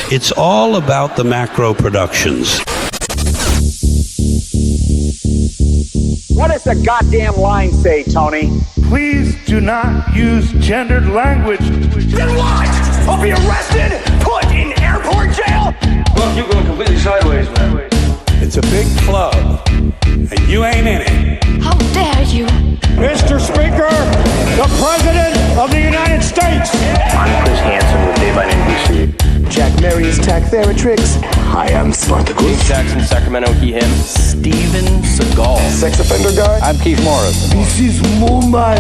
It's all about the Macro Productions. What does the goddamn line say, Tony? Please do not use gendered language. Then what? I'll be arrested, put in airport jail? Look, you're going completely sideways, man. It's a big club, and you ain't in it. How dare you? Mr. Speaker, the President of the United States. I'm Chris Hansen with Dave on NBC. Jack Marius Tack Theratrix. Hi, I'm Spartacus. Jackson, Sacramento, he, him. Steven Seagal. Sex offender guy. I'm Keith Morris. This is Muammar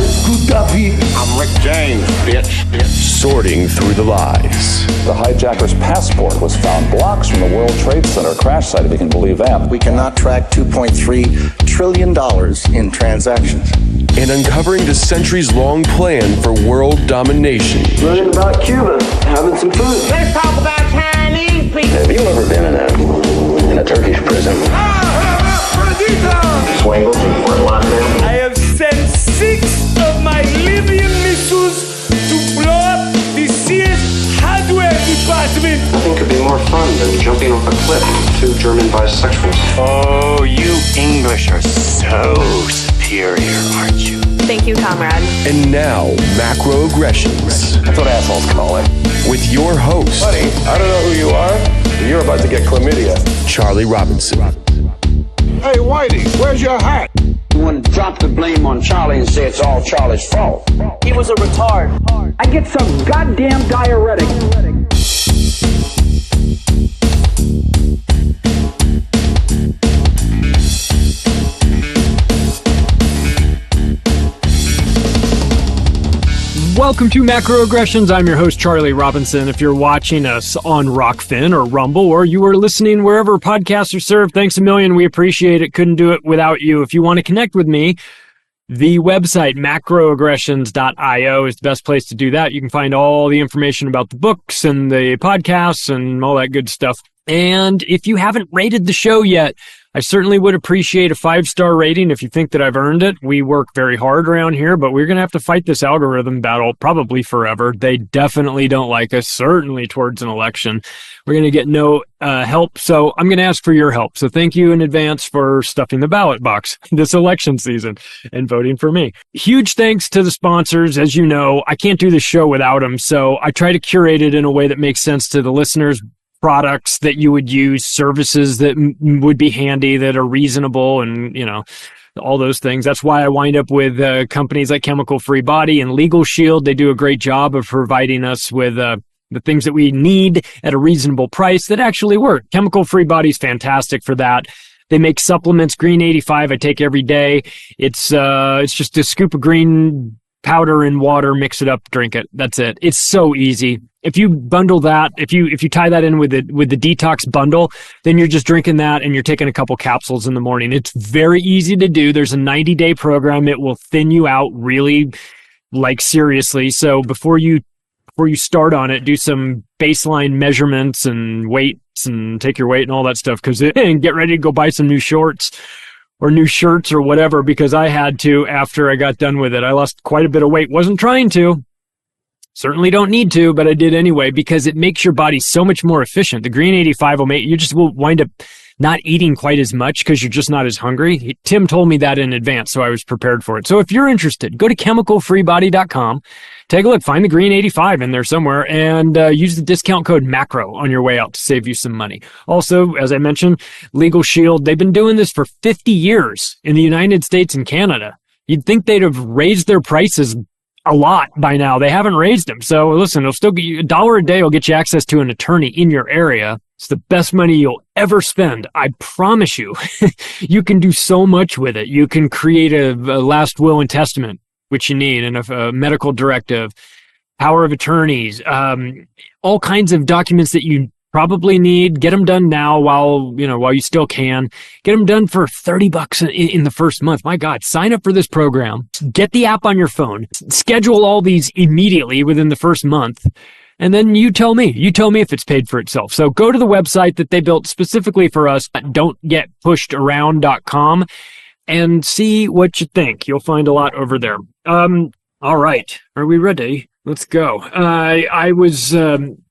Gaddafi. I'm Rick James, bitch. Sorting through the lies. The hijacker's passport was found blocks from the World Trade Center crash site, if you can believe that. We cannot track $2.3 trillion in transactions. And uncovering the centuries-long plan for world domination. Learning about Cuba, having some food. Let's talk about Chinese people. Have you ever been in a Turkish prison? Swangles in Fort Lauderdale? I have sent 6 of my Libyan missiles to blow up the Sears hardware department. Nothing could be more fun than jumping off a cliff with 2 German bisexuals. Oh, you English are so superior, aren't you? Thank you, comrade. And now, Macroaggressions. That's what assholes call it. With your host, Buddy, I don't know who you are, but you're about to get chlamydia. Charlie Robinson. Hey, Whitey, where's your hat? You want to drop the blame on Charlie and say it's all Charlie's fault. He was a retard. I get some goddamn diuretic. Welcome to Macroaggressions. I'm your host, Charlie Robinson. If you're watching us on Rockfin or Rumble, or you are listening wherever podcasts are served, thanks a million. We appreciate it. Couldn't do it without you. If you want to connect with me, the website, macroaggressions.io, is the best place to do that. You can find all the information about the books and the podcasts and all that good stuff. And if you haven't rated the show yet, I certainly would appreciate a 5-star rating if you think that I've earned it. We work very hard around here, but we're going to have to fight this algorithm battle probably forever. They definitely don't like us, certainly towards an election. We're going to get no help, so I'm going to ask for your help. So thank you in advance for stuffing the ballot box this election season and voting for me. Huge thanks to the sponsors. As you know, I can't do this show without them, so I try to curate it in a way that makes sense to the listeners. Products that you would use, services that would be handy, that are reasonable, and, you know, all those things. That's why I wind up with companies like Chemical Free Body and Legal Shield. They do a great job of providing us with the things that we need at a reasonable price that actually work. Chemical Free Body is fantastic for that. They make supplements, Green 85, I take every day. It's just a scoop of green powder in water, mix it up, drink it. That's it. It's so easy. If you bundle that, if you tie that in with the detox bundle, then you're just drinking that and you're taking a couple capsules in the morning. It's very easy to do. There's a 90-day program. It will thin you out really, like, seriously. So before you start on it, do some baseline measurements and weights and take your weight and all that stuff, and get ready to go buy some new shorts or new shirts or whatever, because I had to after I got done with it. I lost quite a bit of weight. Wasn't trying to. Certainly don't need to, but I did anyway, because it makes your body so much more efficient. The Green 85 will you just will wind up not eating quite as much because you're just not as hungry. Tim told me that in advance, so I was prepared for it. So if you're interested, go to chemicalfreebody.com, take a look, find the Green 85 in there somewhere, and use the discount code MACRO on your way out to save you some money. Also, as I mentioned, Legal Shield, they've been doing this for 50 years in the United States and Canada. You'd think they'd have raised their prices a lot by now. They haven't raised them. So listen, it'll still get you $1 a day. Will get you access to an attorney in your area. It's the best money you'll ever spend. I promise you. You can do so much with it. You can create a last will and testament, which you need, and a medical directive, power of attorneys, all kinds of documents that you probably need. Get them done now while you still can. Get them done for $30 in the first month. My God, sign up for this program. Get the app on your phone. Schedule all these immediately within the first month. And then you tell me if it's paid for itself. So go to the website that they built specifically for us, don'tgetpushedaround.com, and see what you think. You'll find a lot over there. All right. Are we ready? Let's go. I was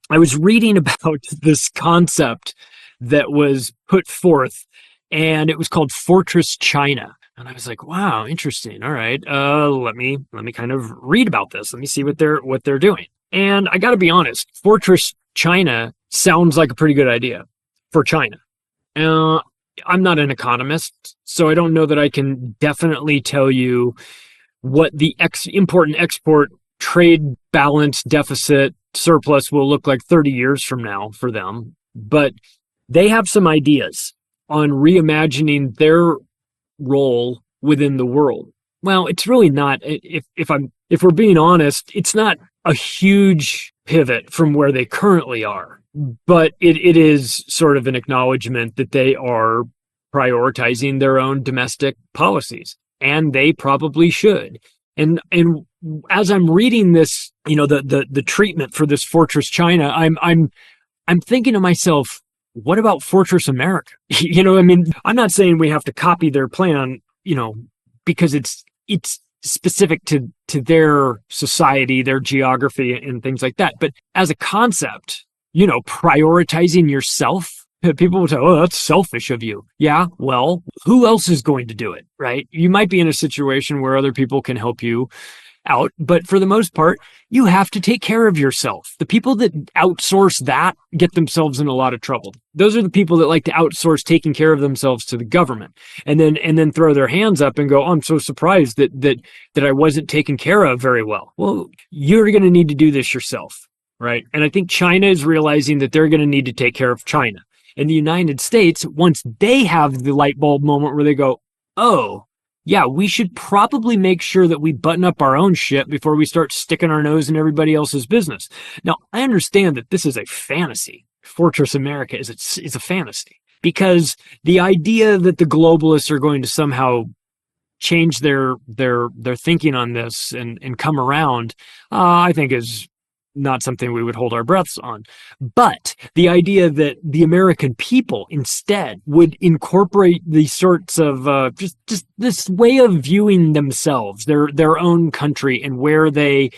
I was reading about this concept that was put forth, and it was called Fortress China. And I was like, wow, interesting. All right. Let me kind of read about this. Let me see what they're doing. And I got to be honest, Fortress China sounds like a pretty good idea for China. I'm not an economist, so I don't know that I can definitely tell you what the import and export trade balance deficit surplus will look like 30 years from now for them. But they have some ideas on reimagining their role within the world. Well, it's really not, if we're being honest, it's not a huge pivot from where they currently are. But it is sort of an acknowledgement that they are prioritizing their own domestic policies, and they probably should. And as I'm reading this, the treatment for this Fortress China, I'm thinking to myself, what about Fortress America? I'm not saying we have to copy their plan, because it's specific to their society, their geography, and things like that. But as a concept, prioritizing yourself, people will say, oh, that's selfish of you. Yeah, well, who else is going to do it, right? You might be in a situation where other people can help you out, but for the most part, you have to take care of yourself. The people that outsource that get themselves in a lot of trouble. Those are the people that like to outsource taking care of themselves to the government, and then throw their hands up and go, oh, I'm so surprised that I wasn't taken care of very well. Well, you're going to need to do this yourself. Right. And I think China is realizing that they're going to need to take care of China. And the United States, once they have the light bulb moment where they go, oh, yeah, we should probably make sure that we button up our own shit before we start sticking our nose in everybody else's business. Now, I understand that this is a fantasy. Fortress America is a fantasy, because the idea that the globalists are going to somehow change their thinking on this and come around, I think is not something we would hold our breaths on. But the idea that the American people instead would incorporate these sorts of just this way of viewing themselves, their own country, and where they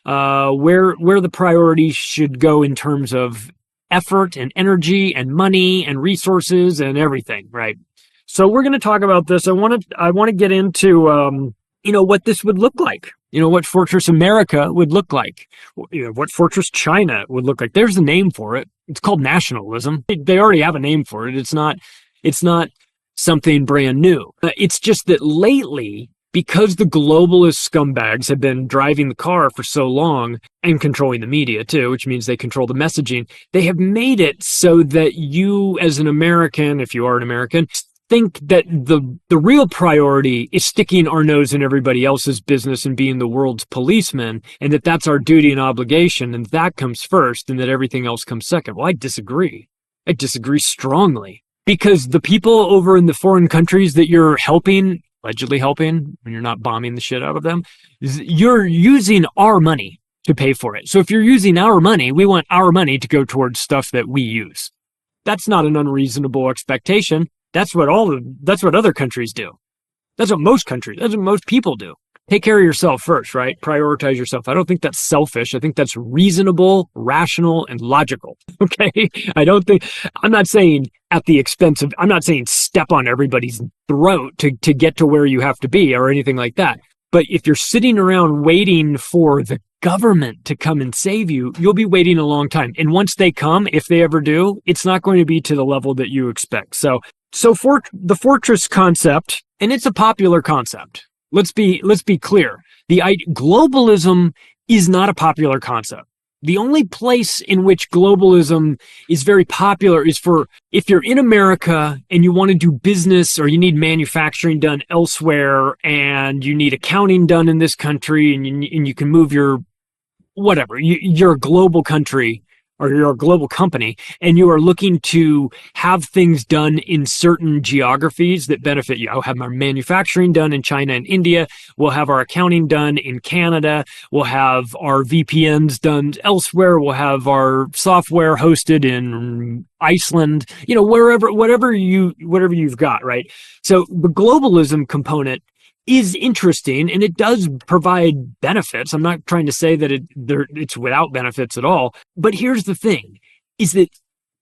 where the priorities should go in terms of effort and energy and money and resources and everything, right? So we're going to talk about this. I want to get into what this would look like. What Fortress America would look like, what Fortress China would look like. There's a name for it. It's called nationalism. They already have a name for it. It's not something brand new. It's just that lately, because the globalist scumbags have been driving the car for so long and controlling the media too, which means they control the messaging, they have made it so that you as an American, if you are an American, think that the real priority is sticking our nose in everybody else's business and being the world's policeman, and that's our duty and obligation, and that comes first, and that everything else comes second. Well, I disagree. I disagree strongly, because the people over in the foreign countries that you're helping, allegedly helping, when you're not bombing the shit out of them, you're using our money to pay for it. So if you're using our money, we want our money to go towards stuff that we use. That's not an unreasonable expectation. That's what other countries do. That's what most people do. Take care of yourself first, right? Prioritize yourself. I don't think that's selfish. I think that's reasonable, rational, and logical. Okay? I'm not saying at the expense of, I'm not saying step on everybody's throat to get to where you have to be or anything like that. But if you're sitting around waiting for the government to come and save you, you'll be waiting a long time. And once they come, if they ever do, it's not going to be to the level that you expect. So for the fortress concept, and it's a popular concept. Let's be clear. Globalism is not a popular concept. The only place in which globalism is very popular is for if you're in America and you want to do business, or you need manufacturing done elsewhere, and you need accounting done in this country, and you can move your whatever. You're a global country, or you're a global company, and you are looking to have things done in certain geographies that benefit you. I'll have our manufacturing done in China and India. We'll have our accounting done in Canada. We'll have our VPNs done elsewhere. We'll have our software hosted in Iceland, whatever you've got, right? So the globalism component is interesting and it does provide benefits. I'm not trying to say that it's without benefits at all. But here's the thing, is that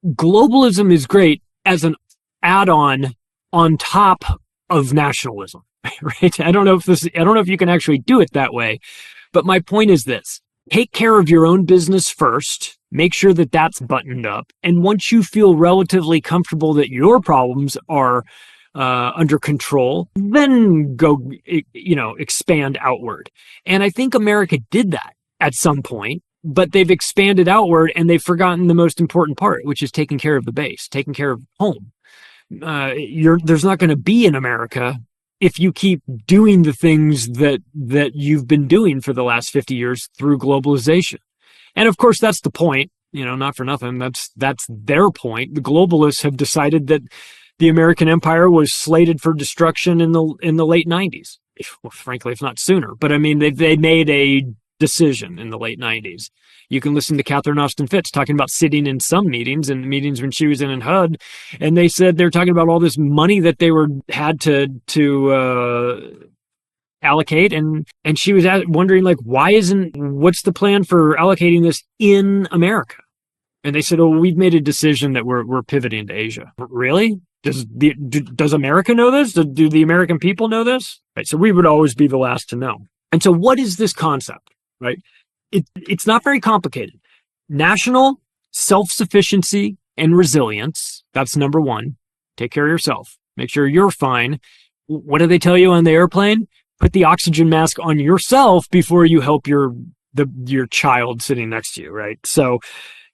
globalism is great as an add-on on top of nationalism, right? I don't know if you can actually do it that way. But my point is this: take care of your own business first. Make sure that that's buttoned up. And once you feel relatively comfortable that your problems are under control, then go, expand outward. And I think America did that at some point, but they've expanded outward and they've forgotten the most important part, which is taking care of the base, taking care of home. There's not going to be an America if you keep doing the things that you've been doing for the last 50 years through globalization. And of course, that's the point, not for nothing. That's their point. The globalists have decided that the American empire was slated for destruction in the late 90s. Frankly, if not sooner. But I mean, they made a decision in the late 90s. You can listen to Catherine Austin Fitts talking about sitting in some meetings when she was in HUD, and they said they're talking about all this money that they had to allocate, and she was wondering, like, what's the plan for allocating this in America? And they said, oh, we've made a decision that we're pivoting to Asia. Really? Does America know this? Do the American people know this? Right. So we would always be the last to know. And so what is this concept? Right. It's not very complicated. National self-sufficiency and resilience. That's number one. Take care of yourself. Make sure you're fine. What do they tell you on the airplane? Put the oxygen mask on yourself before you help your child sitting next to you. Right. So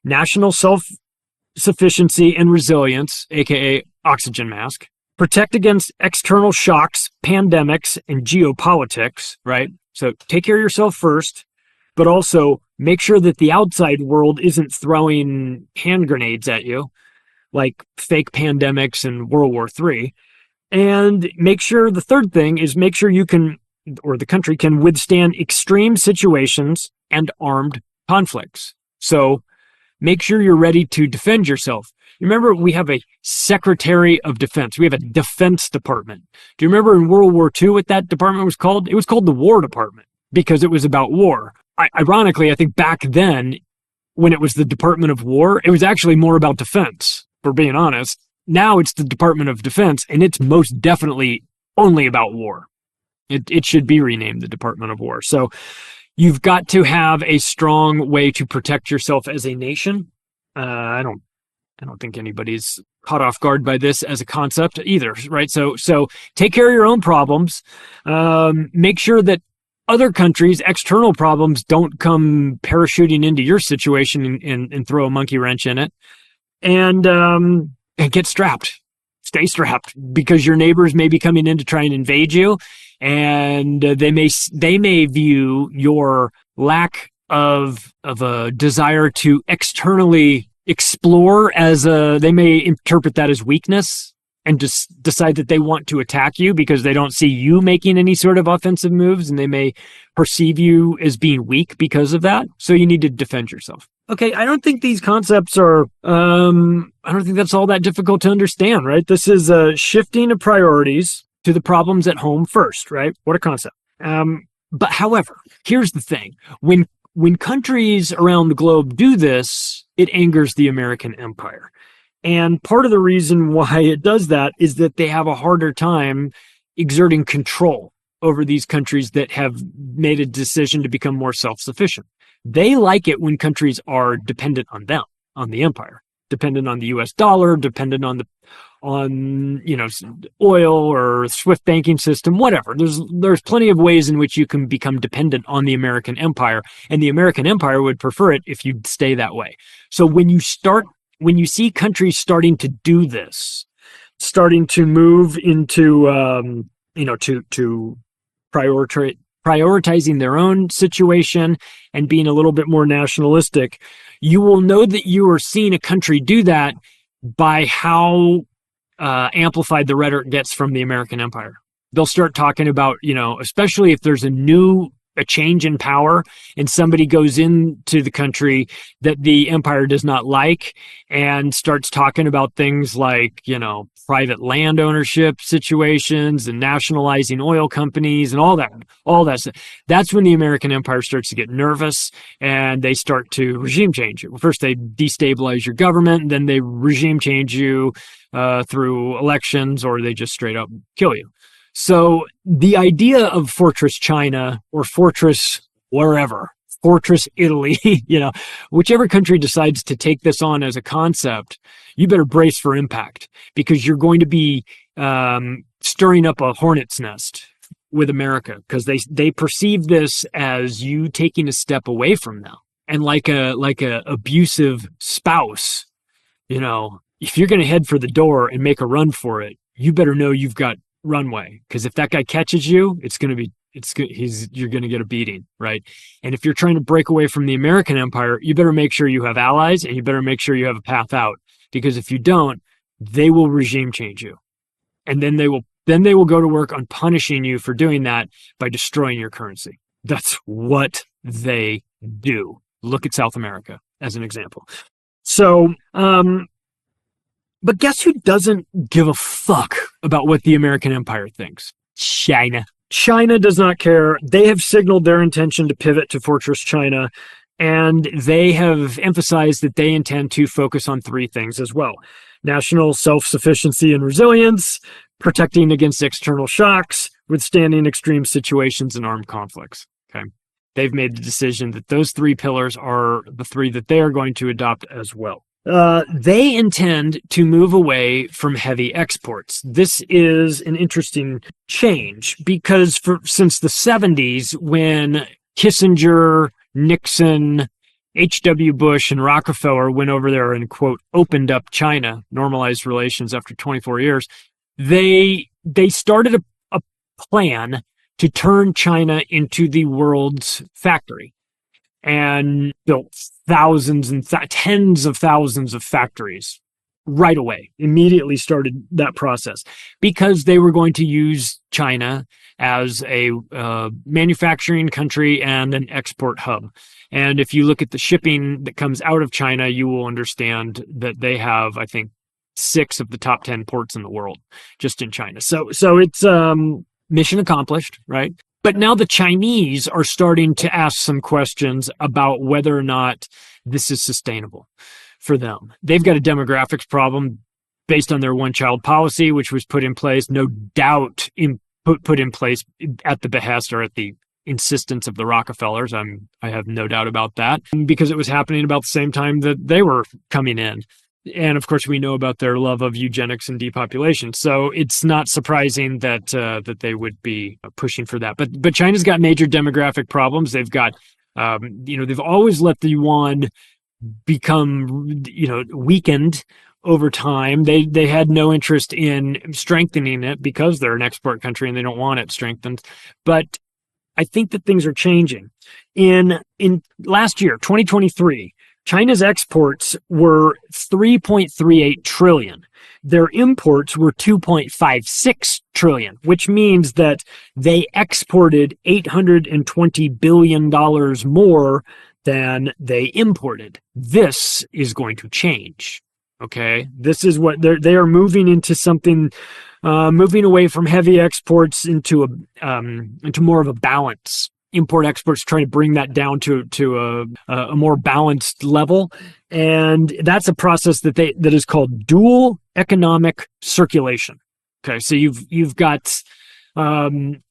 national self-sufficiency and resilience, aka oxygen mask. Protect against external shocks, pandemics, and geopolitics, right? So take care of yourself first, but also make sure that the outside world isn't throwing hand grenades at you, like fake pandemics and World War III. And make sure, the third thing is make sure you can, or the country can, withstand extreme situations and armed conflicts. So make sure you're ready to defend yourself. Remember, we have a Secretary of Defense. We have a Defense Department. Do you remember in World War II what that department was called? It was called the War Department because it was about war. Ironically, I think back then, when it was the Department of War, it was actually more about defense, for being honest. Now it's the Department of Defense, and it's most definitely only about war. It should be renamed the Department of War. So you've got to have a strong way to protect yourself as a nation. I don't think anybody's caught off guard by this as a concept either, right? So take care of your own problems. Make sure that other countries' external problems don't come parachuting into your situation and throw a monkey wrench in it. And get strapped. Stay strapped, because your neighbors may be coming in to try and invade you, and they may view your lack of a desire to externally explore they may interpret that as weakness and just decide that they want to attack you because they don't see you making any sort of offensive moves, and they may perceive you as being weak because of that. So you need to defend yourself. Okay, I don't think these concepts are, I don't think that's all that difficult to understand, right? This is a shifting of priorities to the problems at home first, right? What a concept. But however, here's the thing. When countries around the globe do this, it angers the American empire. And part of the reason why it does that is that they have a harder time exerting control over these countries that have made a decision to become more self-sufficient. They like it when countries are dependent on them, on the empire, dependent on the US dollar, dependent on oil or SWIFT banking system, whatever. There's plenty of ways in which you can become dependent on the American empire, and the American empire would prefer it if you stay that way. So when you see countries starting to do this, starting to move into to prioritizing their own situation and being a little bit more nationalistic, you will know that you are seeing a country do that by how amplified the rhetoric gets from the American empire. They'll start talking about, especially if there's a new a change in power and somebody goes into the country that the empire does not like and starts talking about things like, private land ownership situations and nationalizing oil companies and all that stuff. That's when the American empire starts to get nervous and they start to regime change you. First, they destabilize your government, and then they regime change you through elections, or they just straight up kill you. So the idea of Fortress China or Fortress wherever, Fortress Italy, whichever country decides to take this on as a concept, you better brace for impact, because you're going to be stirring up a hornet's nest with America, because they perceive this as you taking a step away from them. And like a abusive spouse, if you're going to head for the door and make a run for it, you better know you've got runway, because if that guy catches you, you're going to get a beating, right? And if you're trying to break away from the American empire, you better make sure you have allies, and you better make sure you have a path out, because if you don't, they will regime change you, and then they will go to work on punishing you for doing that by destroying your currency. That's what they do. Look at South America as an example. So, but guess who doesn't give a fuck about what the American empire thinks? China. China does not care. They have signaled their intention to pivot to Fortress China, and they have emphasized that they intend to focus on three things as well: national self-sufficiency and resilience, protecting against external shocks, withstanding extreme situations and armed conflicts. Okay. They've made the decision that those three pillars are the three that they are going to adopt as well. They intend to move away from heavy exports. This is an interesting change because since the 70s, when Kissinger, Nixon, H.W. Bush, and Rockefeller went over there and, quote, opened up China, normalized relations after 24 years, they started a plan to turn China into the world's factory, and built thousands and tens of thousands of factories right away, immediately started that process, because they were going to use China as a manufacturing country and an export hub. And if you look at the shipping that comes out of China, you will understand that they have, I think, 6 of the top 10 ports in the world just in China. So it's mission accomplished, right? But now the Chinese are starting to ask some questions about whether or not this is sustainable for them. They've got a demographics problem based on their one-child policy, which was put in place, no doubt put in place at the behest or at the insistence of the Rockefellers. I have no doubt about that, because it was happening about the same time that they were coming in. And of course, we know about their love of eugenics and depopulation. So it's not surprising that they would be pushing for that. But China's got major demographic problems. They've got, they've always let the yuan become, weakened over time. They had no interest in strengthening it because they're an export country and they don't want it strengthened. But I think that things are changing. In last year, 2023, China's exports were 3.38 trillion. Their imports were 2.56 trillion, which means that they exported $820 billion more than they imported. This is going to change. Okay. This is what they are moving into something, moving away from heavy exports into more of a balance. Import exports, trying to bring that down to a more balanced level, and that's a process that is called dual economic circulation. Okay, so you've got, and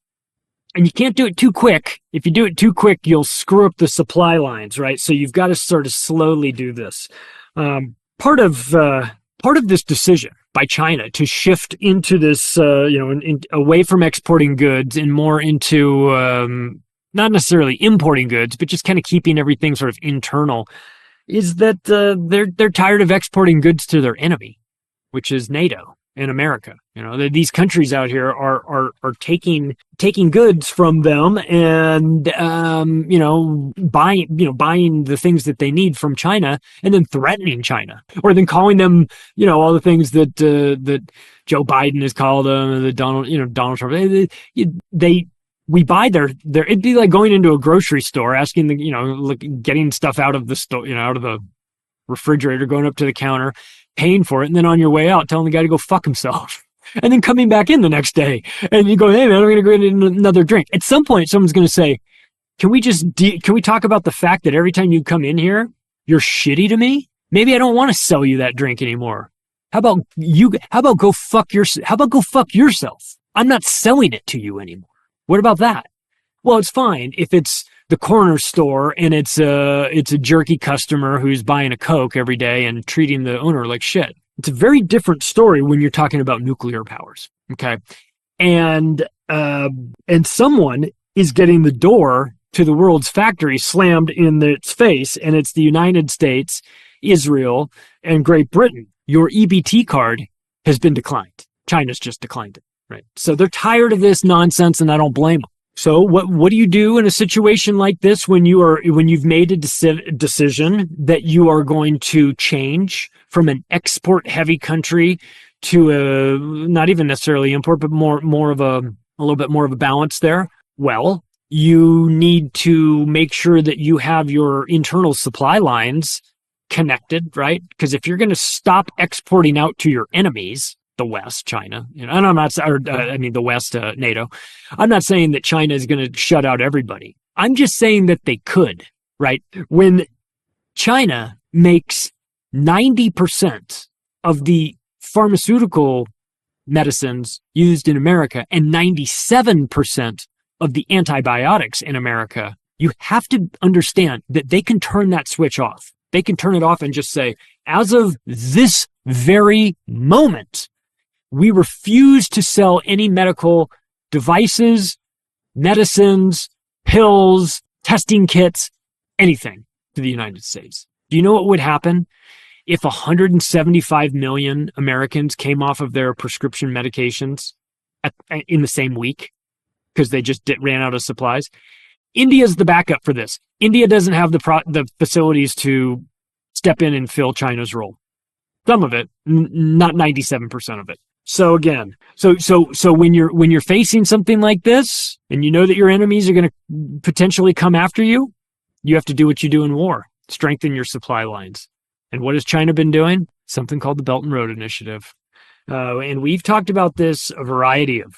you can't do it too quick. If you do it too quick, you'll screw up the supply lines, right? So you've got to sort of slowly do this. Part of this decision by China to shift into this, away from exporting goods and more into not necessarily importing goods, but just kind of keeping everything sort of internal, is that they're tired of exporting goods to their enemy, which is NATO and America. These countries out here are taking goods from them and buying the things that they need from China, and then threatening China, or then calling them all the things that that Joe Biden has called them, that Donald Trump. we buy their, it'd be like going into a grocery store, asking getting stuff out of the store, out of the refrigerator, going up to the counter, paying for it, and then on your way out, telling the guy to go fuck himself. And then coming back in the next day, and you go, hey man, I'm going to go get another drink. At some point, someone's going to say, can we talk about the fact that every time you come in here, you're shitty to me? Maybe I don't want to sell you that drink anymore. How about go fuck yourself? I'm not selling it to you anymore. What about that? Well, it's fine if it's the corner store and it's a jerky customer who's buying a Coke every day and treating the owner like shit. It's a very different story when you're talking about nuclear powers. Okay. And someone is getting the door to the world's factory slammed in its face, and it's the United States, Israel, and Great Britain. Your EBT card has been declined. China's just declined it, right? So they're tired of this nonsense, and I don't blame them. So what do you do in a situation like this when you've made a decision that you are going to change from an export heavy country to a not even necessarily import, but more of a little bit more of a balance there? Well, you need to make sure that you have your internal supply lines connected, right? Because if you're going to stop exporting out to your enemies, the West, China, and I'm not, the West, NATO. I'm not saying that China is going to shut out everybody. I'm just saying that they could, right? When China makes 90% of the pharmaceutical medicines used in America and 97% of the antibiotics in America, you have to understand that they can turn that switch off. They can turn it off and just say, as of this very moment, we refuse to sell any medical devices, medicines, pills, testing kits, anything to the United States. Do you know what would happen if 175 million Americans came off of their prescription medications in the same week because they just ran out of supplies? India's the backup for this. India doesn't have the facilities to step in and fill China's role. Some of it, not 97% of it. So again, so when you're facing something like this, and you know that your enemies are going to potentially come after you, you have to do what you do in war: strengthen your supply lines. And what has China been doing? Something called the Belt and Road Initiative, and we've talked about this a variety of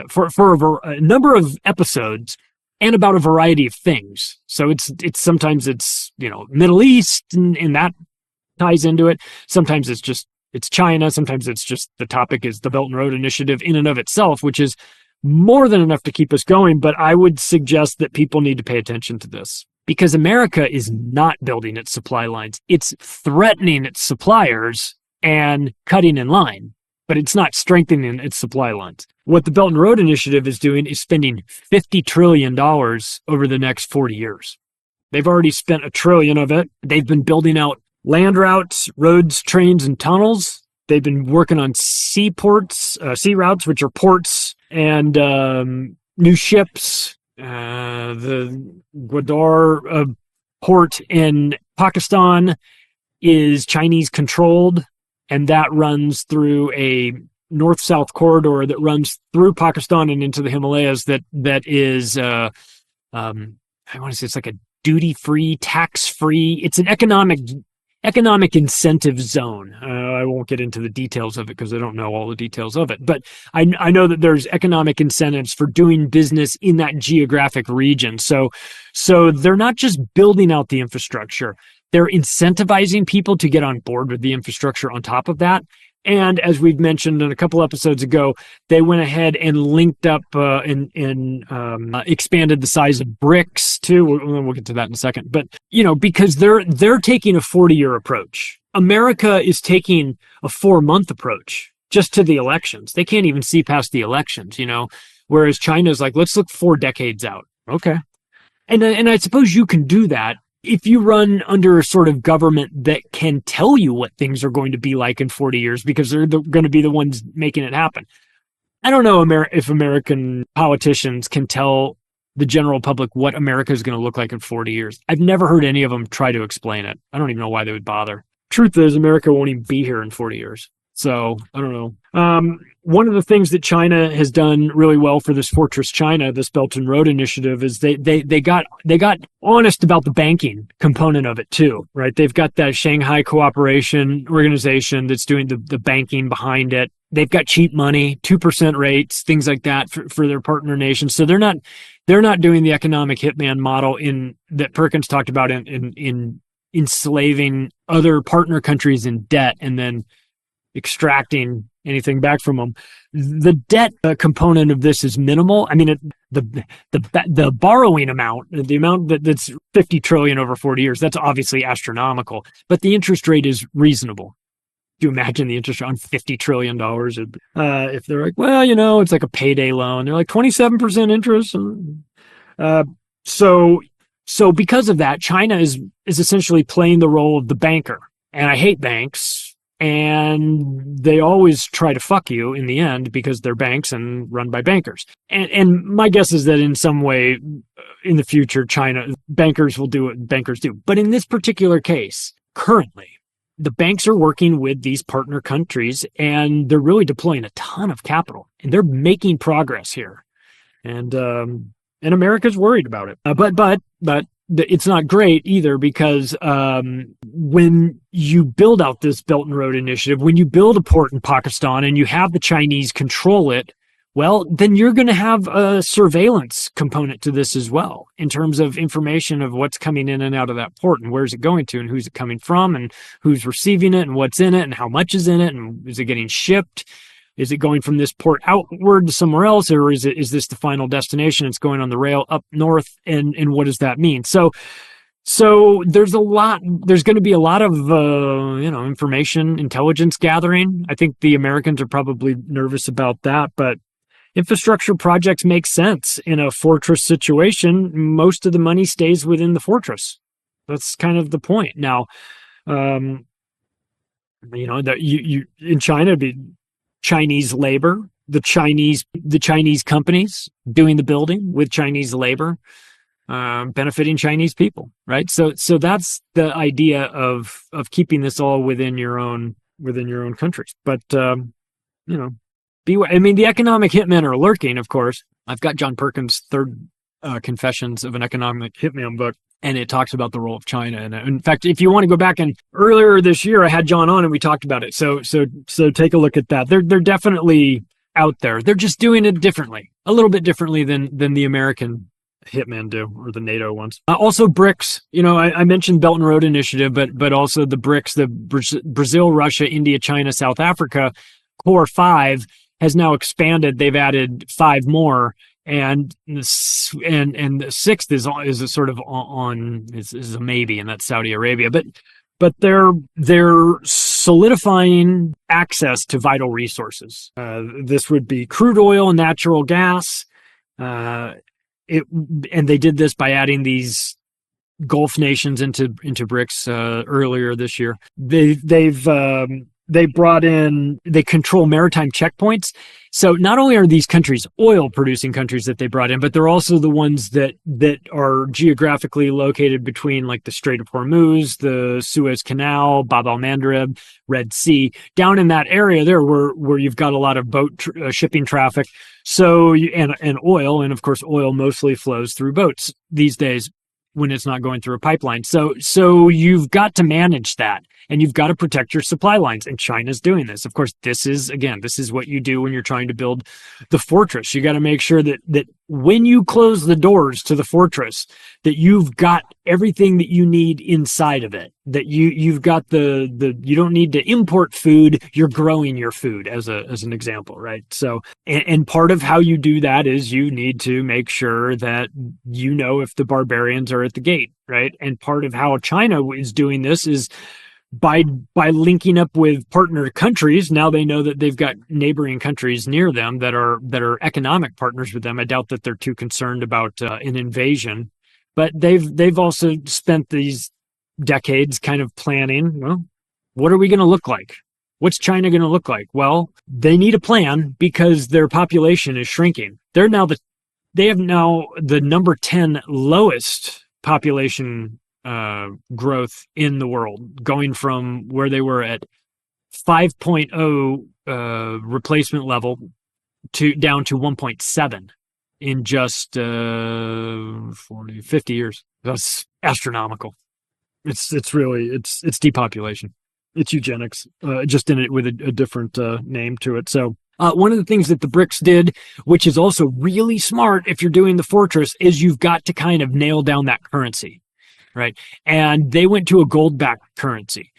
for a number of episodes, and about a variety of things. So it's sometimes it's Middle East and that ties into it. Sometimes it's China. Sometimes it's just the topic is the Belt and Road Initiative in and of itself, which is more than enough to keep us going. But I would suggest that people need to pay attention to this, because America is not building its supply lines. It's threatening its suppliers and cutting in line, but it's not strengthening its supply lines. What the Belt and Road Initiative is doing is spending $50 trillion over the next 40 years. They've already spent $1 trillion of it. They've been building out land routes, roads, trains, and tunnels. They've been working on sea routes, which are ports, and new ships. The Gwadar port in Pakistan is Chinese controlled, and that runs through a north-south corridor that runs through Pakistan and into the Himalayas. That is, I want to say it's like a duty-free, tax-free. It's an economic incentive zone. I won't get into the details of it because I don't know all the details of it, but I know that there's economic incentives for doing business in that geographic region. So they're not just building out the infrastructure, they're incentivizing people to get on board with the infrastructure on top of that. And as we've mentioned in a couple episodes ago, they went ahead and linked up and expanded the size of BRICS too. We'll get to that in a second. But, because they're taking a 40-year approach. America is taking a 4-month approach just to the elections. They can't even see past the elections, whereas China's like, let's look 4 decades out. Okay. And I suppose you can do that if you run under a sort of government that can tell you what things are going to be like in 40 years, because they're going to be the ones making it happen. I don't know if American politicians can tell the general public what America is going to look like in 40 years. I've never heard any of them try to explain it. I don't even know why they would bother. Truth is, America won't even be here in 40 years. So I don't know. One of the things that China has done really well for this Fortress China, this Belt and Road Initiative, is they got honest about the banking component of it too, right? They've got that Shanghai Cooperation Organization that's doing the banking behind it. They've got cheap money, 2% rates, things like that for their partner nations. So they're not doing the economic hitman model that Perkins talked about in enslaving other partner countries in debt and then extracting anything back from them. The debt component of this is minimal. I mean, the borrowing amount, the amount that's 50 trillion over 40 years, that's obviously astronomical, but the interest rate is reasonable. Do you imagine the interest on $50 trillion? If they're like, well, it's like a payday loan. They're like 27% interest. So because of that, China is essentially playing the role of the banker. And I hate banks. And they always try to fuck you in the end because they're banks and run by bankers. And my guess is that in some way in the future, bankers will do what bankers do. But in this particular case, currently, the banks are working with these partner countries and they're really deploying a ton of capital and they're making progress here. And America's worried about it. But it's not great either because when you build out this Belt and Road Initiative, when you build a port in Pakistan and you have the Chinese control it, well, then you're going to have a surveillance component to this as well in terms of information of what's coming in and out of that port and where's it going to and who's it coming from and who's receiving it and what's in it and how much is in it and is it getting shipped? Is it going from this port outward to somewhere else, or is this the final destination? It's going on the rail up north, and what does that mean? So there's going to be a lot of information, intelligence gathering. I think the Americans are probably nervous about that, but infrastructure projects make sense in a fortress situation. Most of the money stays within the fortress. That's kind of the point. Now, that you in China it'd be Chinese labor, the Chinese companies doing the building with Chinese labor, benefiting Chinese people, right? So that's the idea of keeping this all within your own countries. But the economic hitmen are lurking, of course. I've got John Perkins' third Confessions of an Economic Hitman book, and it talks about the role of China. And in fact, if you want to go back and earlier this year, I had John on and we talked about it. So take a look at that. They're definitely out there. They're just doing it differently, a little bit differently than the American hitmen do, or the NATO ones. Also BRICS. I mentioned Belt and Road Initiative, but also the BRICS, the Brazil, Russia, India, China, South Africa, Core 5 has now expanded. They've added 5 more. And the sixth is a sort of is a maybe, and that's Saudi Arabia. But they're solidifying access to vital resources. This would be crude oil and natural gas. And they did this by adding these Gulf nations into BRICS earlier this year. They control maritime checkpoints. So not only are these countries oil producing countries that they brought in, but they're also the ones that are geographically located between like the Strait of Hormuz, the Suez Canal, Bab al-Mandeb, Red Sea, down in that area there where you've got a lot of boat shipping traffic. So, and oil, and of course oil mostly flows through boats these days when it's not going through a pipeline. So you've got to manage that. And you've got to protect your supply lines. And China's doing this. Of course, this is what you do when you're trying to build the fortress. You got to make sure that when you close the doors to the fortress, that you've got everything that you need inside of it. That you've got you don't need to import food. You're growing your food as an example, right? So, and part of how you do that is you need to make sure that if the barbarians are at the gate, right? And part of how China is doing this is by linking up with partner countries. Now they know that they've got neighboring countries near them that are economic partners with them. I doubt that they're too concerned about an invasion, but they've also spent these decades kind of planning, well, what are we going to look like? What's China going to look like? Well, they need a plan because their population is shrinking. They have now the number 10 lowest population growth in the world, going from where they were at 5.0 replacement level down to 1.7 in just 50 years. That's astronomical. It's depopulation. It's eugenics, just in it with a different name to it. So one of the things that the BRICS did, which is also really smart if you're doing the fortress, is you've got to kind of nail down that currency, right? And they went to a gold-backed currency.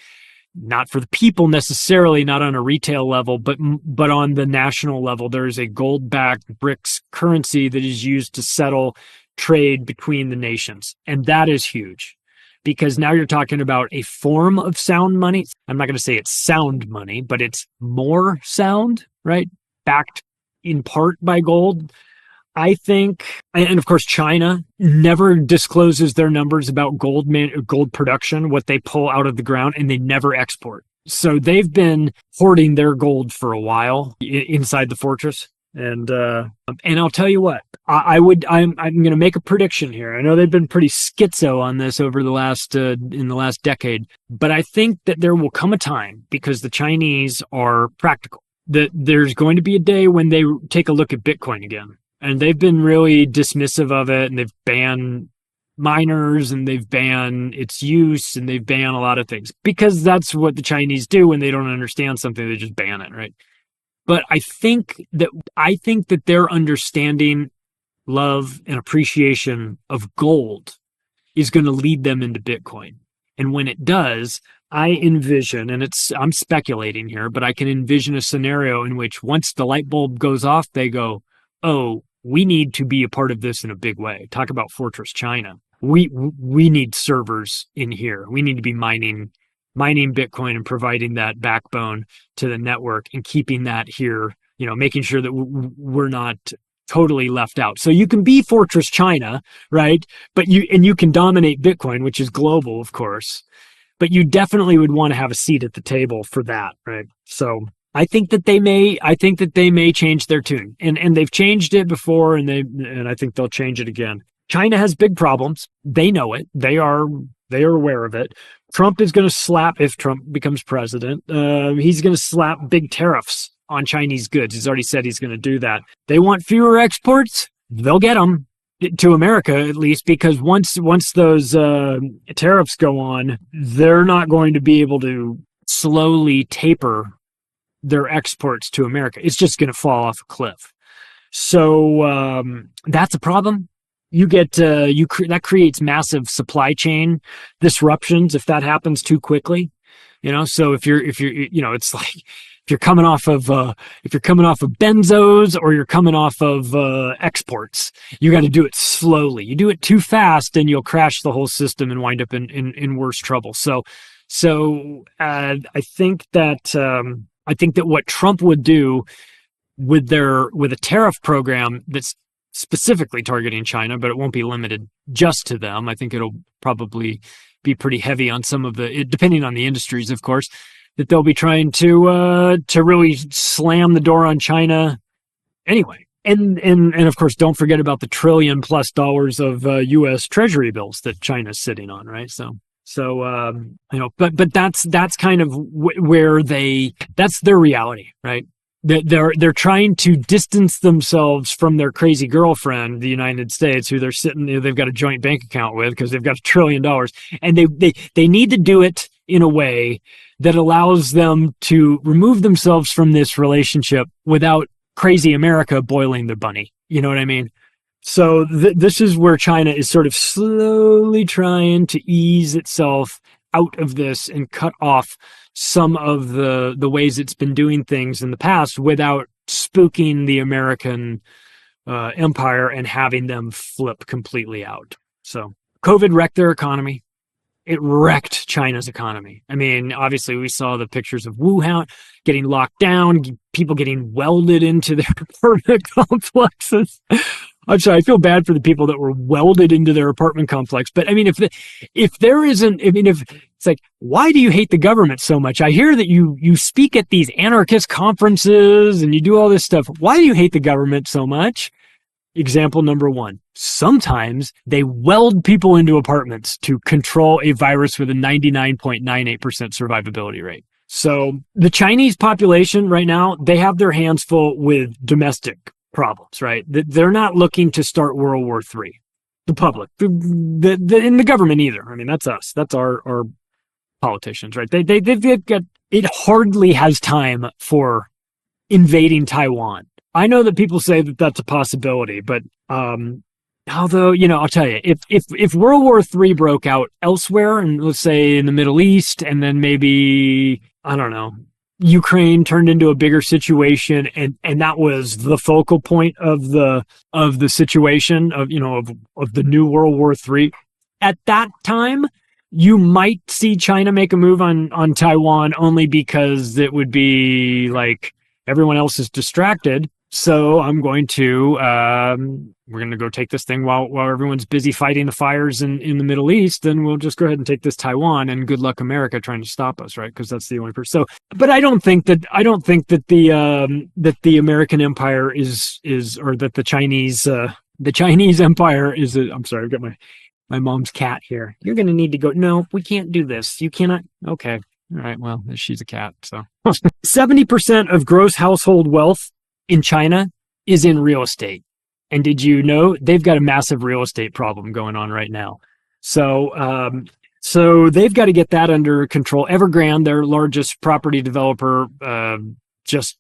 Not for the people necessarily, not on a retail level, but on the national level. There is a gold-backed BRICS currency that is used to settle trade between the nations. And that is huge, because now you're talking about a form of sound money. I'm not going to say it's sound money, but it's more sound, right? Backed in part by gold. I think, and of course, China never discloses their numbers about gold production, what they pull out of the ground, and they never export. So they've been hoarding their gold for a while inside the fortress. And I'll tell you what, I'm going to make a prediction here. I know they've been pretty schizo on this over the last in the last decade, but I think that there will come a time, because the Chinese are practical, that there's going to be a day when they take a look at Bitcoin again. And they've been really dismissive of it, and they've banned miners, and they've banned its use, and they've banned a lot of things, because that's what the Chinese do when they don't understand something. They just ban it, right? But I think that their understanding, love, and appreciation of gold is going to lead them into Bitcoin. And when it does, I envision, and I'm speculating here, but I can envision a scenario in which once the light bulb goes off, they go, oh, we need to be a part of this in a big way. Talk about Fortress China. We need servers in here. We need to be mining Bitcoin and providing that backbone to the network and keeping that here, making sure that we're not totally left out. So you can be Fortress China, right? But you can dominate Bitcoin, which is global, of course, but you definitely would want to have a seat at the table for that, right? So I think that they may change their tune, and they've changed it before, and I think they'll change it again. China has big problems. They know it. They are aware of it. Trump is going to slap, if Trump becomes president, he's going to slap big tariffs on Chinese goods. He's already said he's going to do that. They want fewer exports. They'll get them to America, at least, because once those tariffs go on, they're not going to be able to slowly taper their exports to America. It's just going to fall off a cliff. So that's a problem. You get that creates massive supply chain disruptions if that happens too quickly. So if you're it's like if you're coming off of benzos, or you're coming off of exports, you got to do it slowly. You do it too fast, and you'll crash the whole system and wind up in worse trouble. So I think that what Trump would do with a tariff program that's specifically targeting China, but it won't be limited just to them. I think it'll probably be pretty heavy on some of depending on the industries, of course, that they'll be trying to really slam the door on China anyway. And of course, don't forget about the $1 trillion+ of U.S. Treasury bills that China's sitting on, right? But that's kind of where that's their reality, right? They're trying to distance themselves from their crazy girlfriend, the United States, who they've got a joint bank account with, because they've got $1 trillion, and they need to do it in a way that allows them to remove themselves from this relationship without crazy America boiling the bunny. You know what I mean? So this is where China is sort of slowly trying to ease itself out of this and cut off some of the ways it's been doing things in the past without spooking the American empire and having them flip completely out. So COVID wrecked their economy. It wrecked China's economy. I mean, obviously we saw the pictures of Wuhan getting locked down, people getting welded into their apartment complexes. I'm sorry, I feel bad for the people that were welded into their apartment complex. But I mean, if it's like, why do you hate the government so much? I hear that you speak at these anarchist conferences and you do all this stuff. Why do you hate the government so much? Example number one, sometimes they weld people into apartments to control a virus with a 99.98% survivability rate. So the Chinese population right now, they have their hands full with domestic problems, right? They're not looking to start World War III. The public, in the government either. I mean, that's us. That's our politicians, right? They've got, it hardly has time for invading Taiwan. I know that people say that that's a possibility, but although, I'll tell you, if World War III broke out elsewhere, and let's say in the Middle East, and then maybe, I don't know, Ukraine turned into a bigger situation, and that was the focal point of the situation of the new World War III. At that time, you might see China make a move on Taiwan, only because it would be like everyone else is distracted. So I'm going to, we're going to go take this thing while everyone's busy fighting the fires in the Middle East. Then we'll just go ahead and take this Taiwan, and good luck America trying to stop us, right? Because that's the only person. So, but I don't think that the American empire is, or that the Chinese empire is. I'm sorry, I've got my mom's cat here. You're going to need to go. No, we can't do this. You cannot. Okay. All right. Well, she's a cat. So 70% of gross household wealth in China is in real estate. And did you know they've got a massive real estate problem going on right now? So they've got to get that under control. Evergrande, their largest property developer, just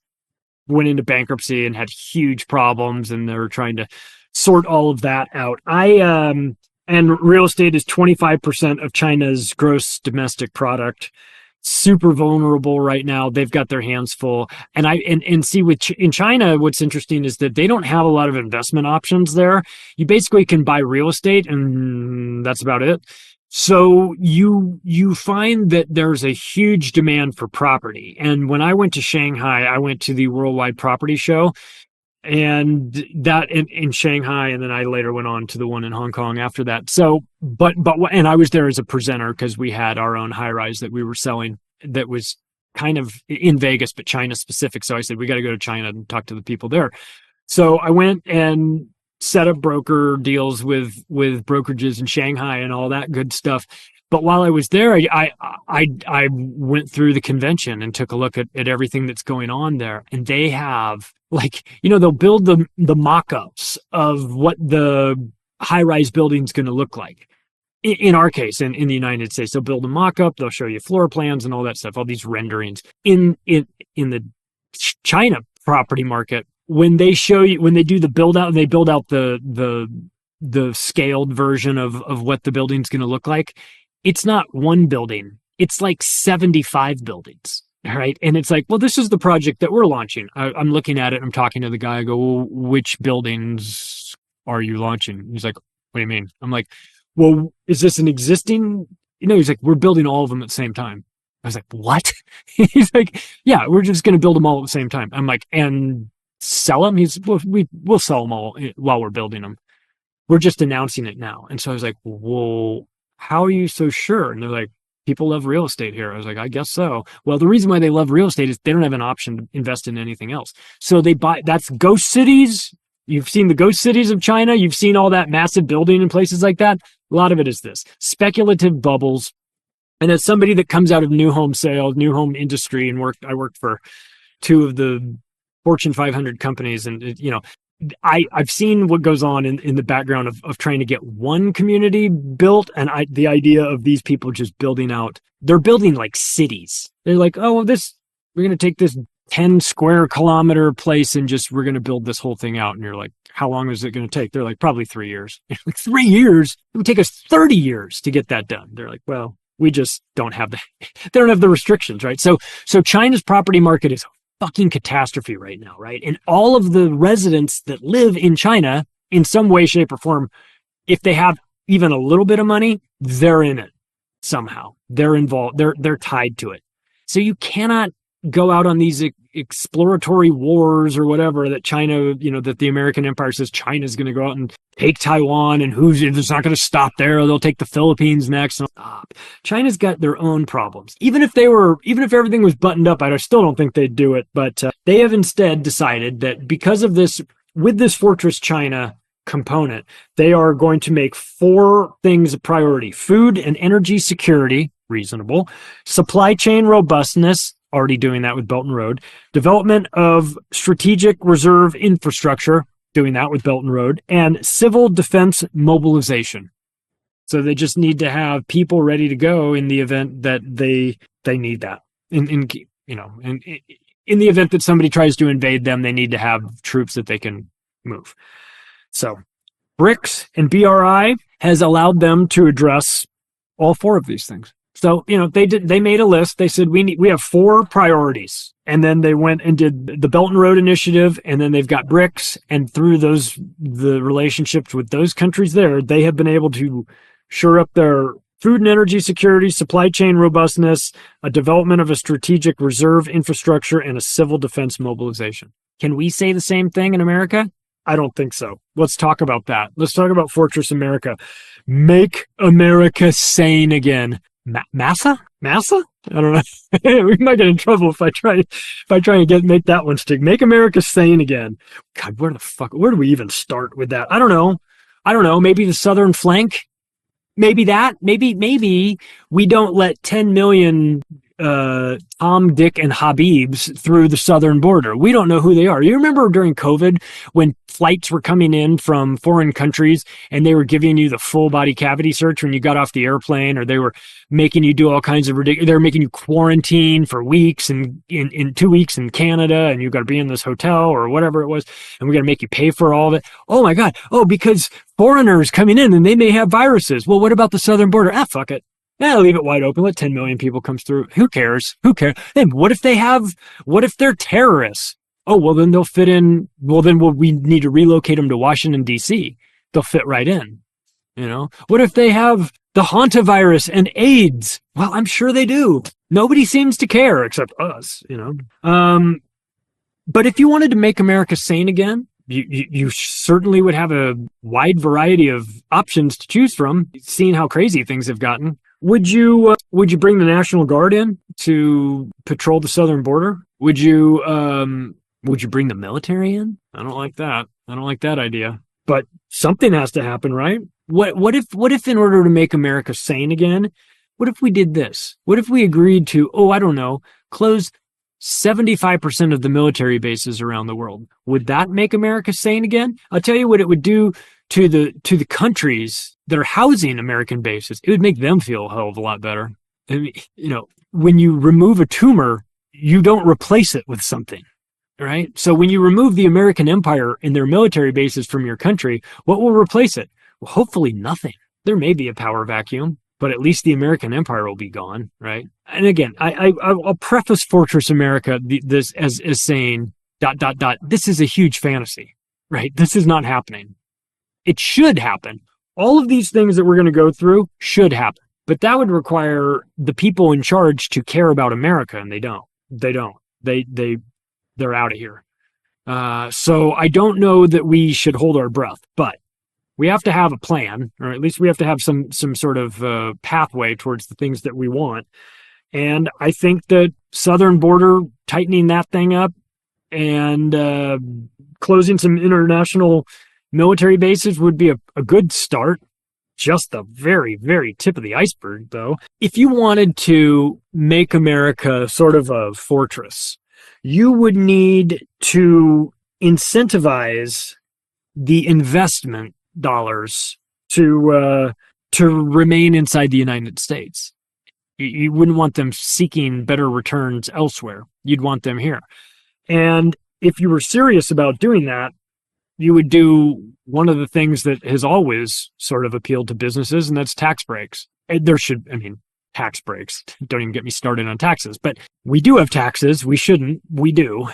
went into bankruptcy and had huge problems, and they're trying to sort all of that out. And real estate is 25% of China's gross domestic product. Super vulnerable right now. They've got their hands full. And see in China, what's interesting is that they don't have a lot of investment options there. You basically can buy real estate, and that's about it. So you find that there's a huge demand for property. And when I went to Shanghai, I went to the Worldwide Property Show, and that in Shanghai, and then I later went on to the one in Hong Kong after that. So, and I was there as a presenter because we had our own high rise that we were selling that was kind of in Vegas, but China specific. So I said, we got to go to China and talk to the people there. So I went and set up broker deals with brokerages in Shanghai and all that good stuff. But while I was there, I went through the convention and took a look at everything that's going on there. And they have, they'll build the mock-ups of what the high-rise building's going to look like. In our case, in the United States, they'll build a mock-up, they'll show you floor plans and all that stuff, all these renderings. In the China property market, when they do the build-out, and they build out the scaled version of what the building's going to look like, it's not one building. It's like 75 buildings. All right. And it's like, well, this is the project that we're launching. I'm looking at it. I'm talking to the guy. I go, well, which buildings are you launching? He's like, what do you mean? I'm like, well, is this an existing? He's like, we're building all of them at the same time. I was like, what? He's like, yeah, we're just going to build them all at the same time. I'm like, and sell them? We'll sell them all while we're building them. We're just announcing it now. And so I was like, well, how are you so sure? And they're like, people love real estate here. I was like, I guess so. Well, the reason why they love real estate is they don't have an option to invest in anything else. So they buy, that's ghost cities. You've seen the ghost cities of China. You've seen all that massive building in places like that. A lot of it is this speculative bubbles. And as somebody that comes out of new home sales, new home industry, and I worked for two of the Fortune 500 companies, and I've seen what goes on in the background of trying to get one community built, and the idea of these people just building out. They're building like cities. They're like, oh, we're going to take this 10 square kilometer place and we're going to build this whole thing out. And you're like, how long is it going to take? They're like, probably 3 years. Like 3 years? It would take us 30 years to get that done. They're like, well, we just don't have they don't have the restrictions, right? So China's property market is fucking catastrophe right now, right? And all of the residents that live in China in some way, shape, or form, if they have even a little bit of money, they're in it somehow. They're involved. They're tied to it. So you cannot go out on these exploratory wars or whatever that China, that the American empire says China's going to go out and take Taiwan, and it's not going to stop there. They'll take the Philippines next. Stop. China's got their own problems. Even if everything was buttoned up, I still don't think they'd do it. But they have instead decided that because of this, with this Fortress China component, they are going to make 4 things a priority: food and energy security, reasonable; supply chain robustness, already doing that with Belt and Road. Development of strategic reserve infrastructure, doing that with Belt and Road. And civil defense mobilization. So they just need to have people ready to go in the event that they need that. In the event that somebody tries to invade them, they need to have troops that they can move. So BRICS and BRI has allowed them to address all four of these things. So, they made a list. They said, we have 4 priorities. And then they went and did the Belt and Road Initiative. And then they've got BRICS. And through the relationships with those countries there, they have been able to shore up their food and energy security, supply chain robustness, a development of a strategic reserve infrastructure, and a civil defense mobilization. Can we say the same thing in America? I don't think so. Let's talk about that. Let's talk about Fortress America. Make America sane again. Massa? I don't know. We might get in trouble if I try and make that one stick. Make America sane again. God, where do we even start with that? I don't know. Maybe the southern flank. Maybe that. Maybe we don't let 10 million Tom, Dick, and Habibs through the southern border. We don't know who they are. You remember during COVID when flights were coming in from foreign countries and they were giving you the full body cavity search when you got off the airplane, or they were making you do all kinds of ridiculous, they were making you quarantine for weeks and in 2 weeks in Canada, and you got to be in this hotel or whatever it was, and we're going to make you pay for all of it. Oh my God. Oh, because foreigners coming in and they may have viruses. Well, what about the southern border? Fuck it. Leave it wide open. Let 10 million people come through. Who cares? Then what if they're terrorists? Oh, well, then they'll fit in. Well, then we need to relocate them to Washington, D.C. They'll fit right in. What if they have the hantavirus and AIDS? Well, I'm sure they do. Nobody seems to care except us, But if you wanted to make America sane again, you certainly would have a wide variety of options to choose from, seeing how crazy things have gotten. Would you bring the National Guard in to patrol the southern border? Would you bring the military in? I don't like that. I don't like that idea. But something has to happen, right? What if in order to make America sane again, what if we did this? What if we agreed to, close 75% of the military bases around the world? Would that make America sane again? I'll tell you what it would do to the countries that are housing American bases. It would make them feel a hell of a lot better. I mean, when you remove a tumor, you don't replace it with something, right? So when you remove the American empire and their military bases from your country, what will replace it? Well, hopefully nothing. There may be a power vacuum, but at least the American empire will be gone, right? And again, I'll preface Fortress America this as saying ... This is a huge fantasy, right? This is not happening. It should happen. All of these things that we're going to go through should happen, but that would require the people in charge to care about America, and they don't. They're out of here. So I don't know that we should hold our breath, but we have to have a plan, or at least we have to have some sort of pathway towards the things that we want. And I think that southern border, tightening that thing up and closing some international military bases would be a good start. Just the very, very tip of the iceberg, though. If you wanted to make America sort of a fortress, you would need to incentivize the investment dollars to remain inside the United States. You wouldn't want them seeking better returns elsewhere. You'd want them here. And if you were serious about doing that, you would do one of the things that has always sort of appealed to businesses, and that's tax breaks. Tax breaks. Don't even get me started on taxes. But we do have taxes. We shouldn't. We do.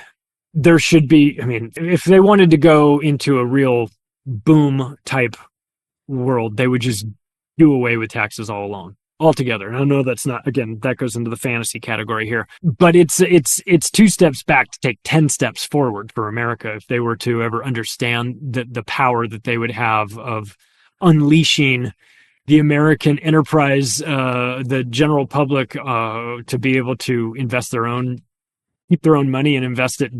There should be, if they wanted to go into a real boom type world, they would just do away with taxes altogether. And I know that's not, again, that goes into the fantasy category here, but it's 2 steps back to take 10 steps forward for America if they were to ever understand the power that they would have of unleashing the American enterprise, the general public, to be able to keep their own money and invest it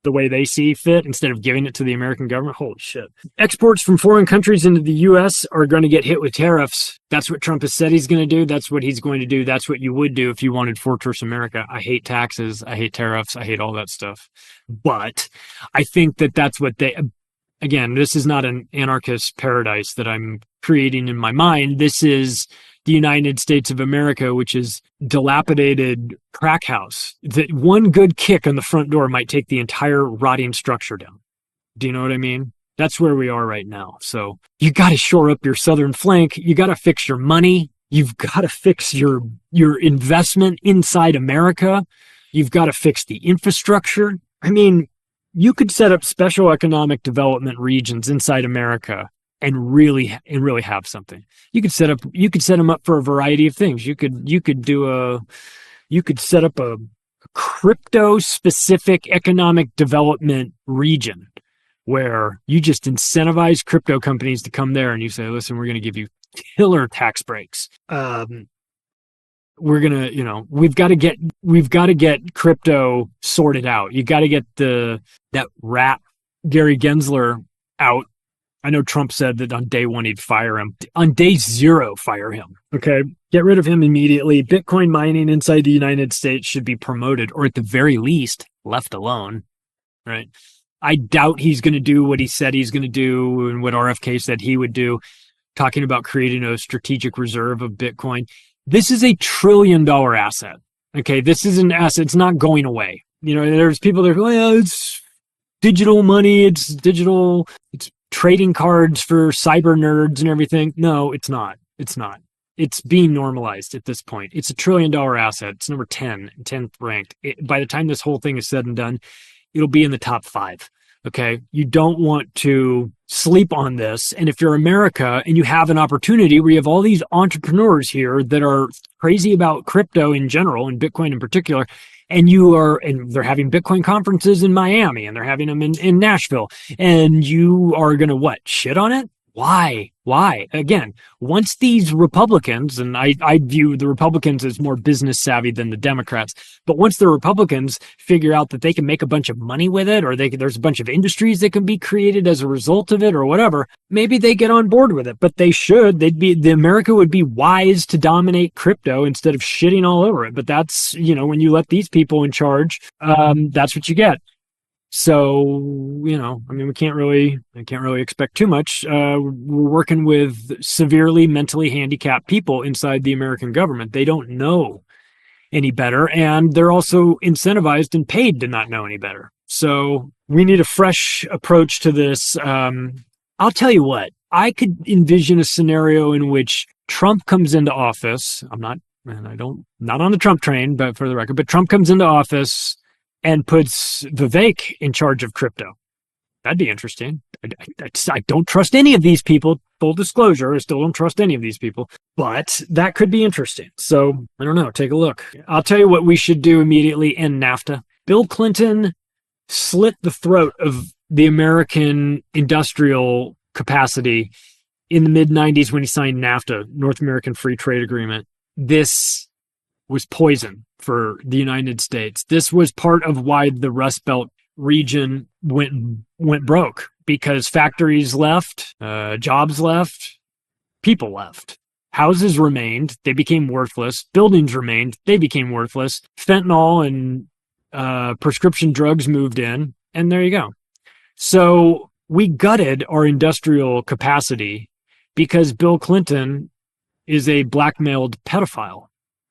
the way they see fit instead of giving it to the American government. Holy shit. Exports from foreign countries into the U.S. are going to get hit with tariffs. That's what Trump has said he's going to do. That's what he's going to do. That's what you would do if you wanted Fortress America. I hate taxes. I hate tariffs. I hate all that stuff. But I think that that's what they... Again, this is not an anarchist paradise that I'm creating in my mind. This is the United States of America, which is dilapidated crack house. That one good kick on the front door might take the entire rotting structure down. Do you know what I mean? That's where we are right now. So you got to shore up your southern flank. You got to fix your money. You've got to fix your investment inside America. You've got to fix the infrastructure. I mean, you could set up special economic development regions inside America and really have something. You could set them up for a variety of things. You could set up a crypto specific economic development region where you just incentivize crypto companies to come there and you say, listen, we're going to give you killer tax breaks. We're going to, we've got to get crypto sorted out. You got to get that rat Gary Gensler out. I know Trump said that on day one he'd fire him. On day 0, fire him. Okay. Get rid of him immediately. Bitcoin mining inside the United States should be promoted, or at the very least, left alone. Right. I doubt he's going to do what he said he's going to do and what RFK said he would do, talking about creating a strategic reserve of Bitcoin. This is $1 trillion asset. Okay. This is an asset. It's not going away. There's people that are going, oh, it's digital money. It's digital. It's trading cards for cyber nerds and everything. No, it's not. It's not. It's being normalized at this point. It's $1 trillion asset. It's number 10th ranked. By the time this whole thing is said and done, it'll be in the top 5. Okay. You don't want to sleep on this. And if you're America and you have an opportunity where you have all these entrepreneurs here that are crazy about crypto in general and Bitcoin in particular, and they're having Bitcoin conferences in Miami and they're having them in Nashville, and you are going to shit on it? Why? Again, once these Republicans, and I view the Republicans as more business savvy than the Democrats, but once the Republicans figure out that they can make a bunch of money with it, or there's a bunch of industries that can be created as a result of it or whatever, maybe they get on board with it, but they should. America would be wise to dominate crypto instead of shitting all over it. But that's, when you let these people in charge, that's what you get. So, we can't really expect too much. We're working with severely mentally handicapped people inside the American government. They don't know any better, and they're also incentivized and paid to not know any better. So we need a fresh approach to this. I'll tell you what, I could envision a scenario in which Trump comes into office. Not on the Trump train, but for the record, but Trump comes into office and puts Vivek in charge of crypto. That'd be interesting. I don't trust any of these people. Full disclosure, I still don't trust any of these people. But that could be interesting. So, I don't know. Take a look. I'll tell you what we should do immediately: end NAFTA. Bill Clinton slit the throat of the American industrial capacity in the mid-'90s when he signed NAFTA, North American Free Trade Agreement. This was poison for the United States. This was part of why the Rust Belt region went broke, because factories left, jobs left, people left. Houses remained, they became worthless. Buildings remained, they became worthless. Fentanyl and prescription drugs moved in, and there you go. So we gutted our industrial capacity because Bill Clinton is a blackmailed pedophile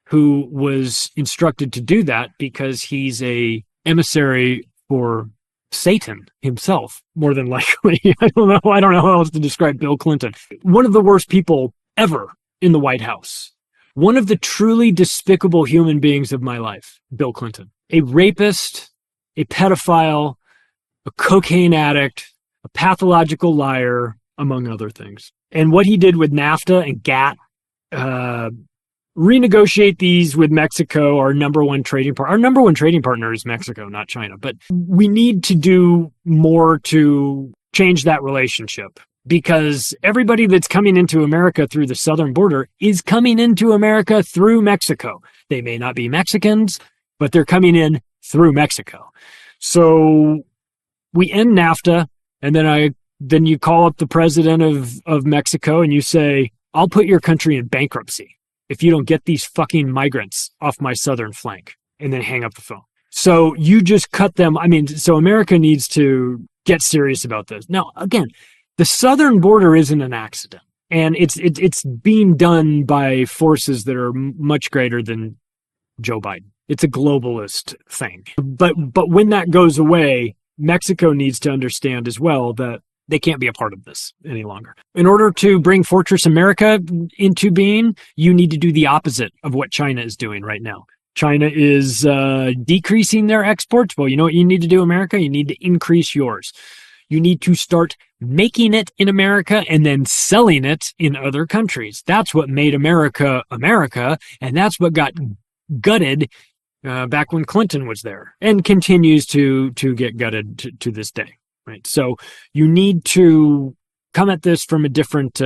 who was instructed to do that because he's a emissary for Satan himself, more than likely. I don't know how else to describe Bill Clinton. One of the worst people ever in the White House. One of the truly despicable human beings of my life, Bill Clinton. A rapist, a pedophile, a cocaine addict, a pathological liar, among other things. And what he did with NAFTA and GATT, renegotiate these with Mexico, our number one trading partner. Our number one trading partner is Mexico, not China. But we need to do more to change that relationship, because everybody that's coming into America through the southern border is coming into America through Mexico. They may not be Mexicans, but they're coming in through Mexico. So we end NAFTA, and then you call up the president of Mexico and you say, I'll put your country in bankruptcy if you don't get these fucking migrants off my southern flank, and then hang up the phone. So you just cut them. I mean, so America needs to get serious about this. Now, again, the southern border isn't an accident, and it's being done by forces that are much greater than Joe Biden. It's a globalist thing. But when that goes away, Mexico needs to understand as well that they can't be a part of this any longer. In order to bring Fortress America into being, you need to do the opposite of what China is doing right now. China is decreasing their exports. Well, you know what you need to do, America? You need to increase yours. You need to start making it in America and then selling it in other countries. That's what made America America, and that's what got gutted back when Clinton was there, and continues to get gutted to this day. Right. So you need to come at this from a different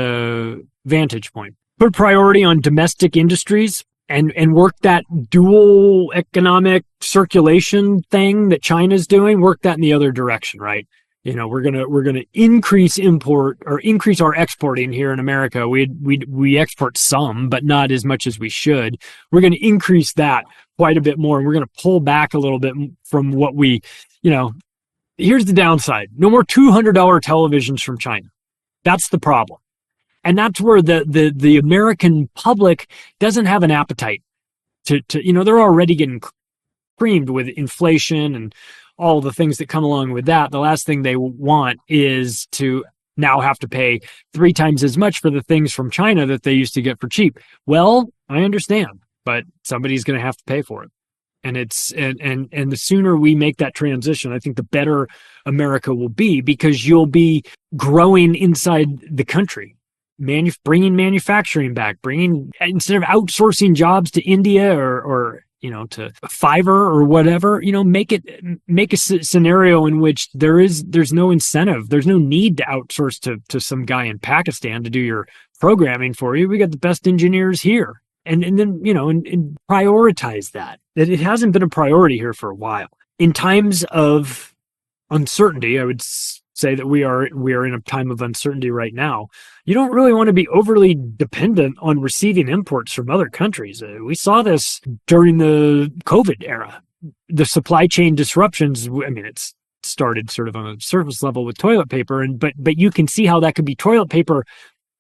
vantage point. Put priority on domestic industries and work that dual economic circulation thing that China's doing. Work that in the other direction, right? You know, we're gonna increase import or increase our exporting here in America. We export some, but not as much as we should. We're going to increase that quite a bit more, and we're going to pull back a little bit from what we, you know. Here's the downside. No more $200 televisions from China. That's the problem. And that's where the American public doesn't have an appetite to, you know, they're already getting creamed with inflation and all the things that come along with that. The last thing they want is to now have to pay 3 times as much for the things from China that they used to get for cheap. Well, I understand, but somebody's going to have to pay for it. And it's and the sooner we make that transition, I think the better America will be, because you'll be growing inside the country, bringing manufacturing back, instead of outsourcing jobs to India or you know, to Fiverr or whatever, you know, make a scenario in which there's no incentive, there's no need to outsource to some guy in Pakistan to do your programming for you. We got the best engineers here. And then, you know, and prioritize that. It hasn't been a priority here for a while. In times of uncertainty, I would say that we are in a time of uncertainty right now. You don't really want to be overly dependent on receiving imports from other countries. We saw this during the COVID era. The supply chain disruptions, I mean, it's started sort of on a surface level with toilet paper, but you can see how that could be toilet paper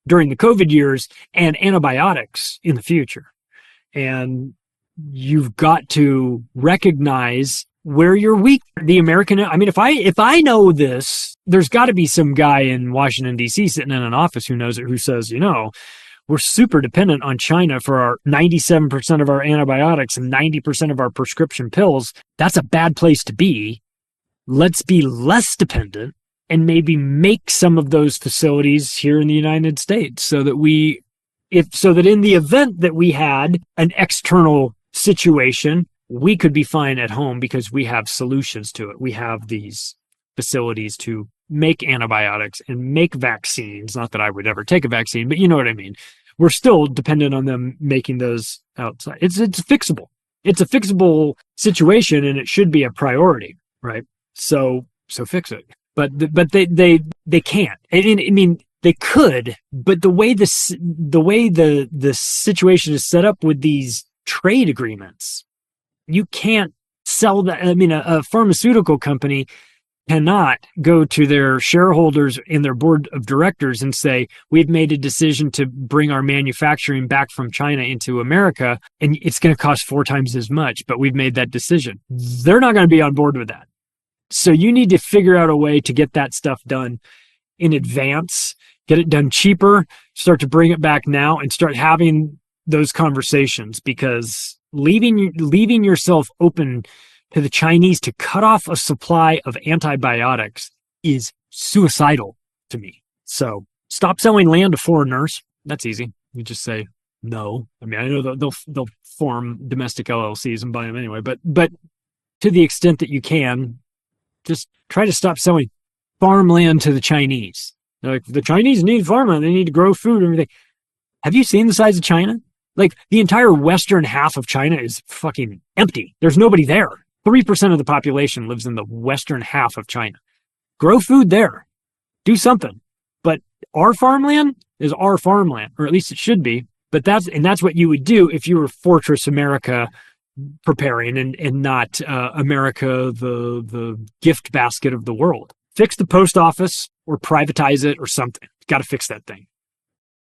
during the COVID years and antibiotics in the future. And you've got to recognize where you're weak. The American, I mean, if I know this, there's got to be some guy in Washington, D.C. sitting in an office who knows it, who says, you know, we're super dependent on China for our 97% of our antibiotics and 90% of our prescription pills. That's a bad place to be. Let's be less dependent and maybe make some of those facilities here in the United States so that in the event that we had an external situation, we could be fine at home because we have solutions to it. We have these facilities to make antibiotics and make vaccines. Not that I would ever take a vaccine, but you know what I mean. We're still dependent on them making those outside. It's fixable. It's a fixable situation, and it should be a priority, right? So fix it. But they can't. I mean, they could, but the way the situation is set up with these trade agreements, you can't sell that. I mean, a pharmaceutical company cannot go to their shareholders in their board of directors and say, we've made a decision to bring our manufacturing back from China into America, and it's going to cost 4 times as much, but we've made that decision. They're not going to be on board with that. So you need to figure out a way to get that stuff done in advance, get it done cheaper, start to bring it back now, and start having those conversations, because leaving yourself open to the Chinese to cut off a supply of antibiotics is suicidal to me. So stop selling land to foreigners. That's easy. You just say no. I mean, I know they'll form domestic LLCs and buy them anyway, but to the extent that you can, just try to stop selling farmland to the Chinese. They're like, the Chinese need farmland. They need to grow food and everything. Have you seen the size of China? Like, the entire western half of China is fucking empty. There's nobody there. 3% of the population lives in the western half of China. Grow food there. Do something. But our farmland is our farmland, or at least it should be. But that's what you would do if you were Fortress America preparing and not America, the gift basket of the world. Fix the post office or privatize it or something. Got to fix that thing.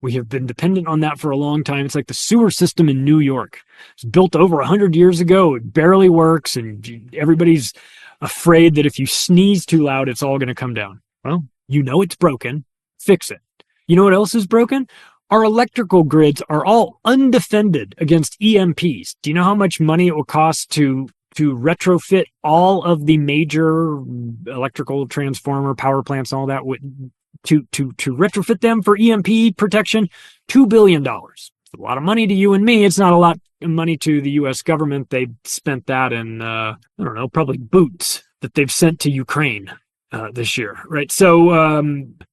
We have been dependent on that for a long time. It's like the sewer system in New York. It's built over 100 years ago. It barely works, and everybody's afraid that if you sneeze too loud, it's all going to come down. Well, you know it's broken. Fix it. You know what else is broken? Our electrical grids are all undefended against EMPs. Do you know how much money it will cost to retrofit all of the major electrical transformer power plants and all that to retrofit them for EMP protection? $2 billion. It's a lot of money to you and me. It's not a lot of money to the U.S. government. They spent that in, probably boots that they've sent to Ukraine this year, right? So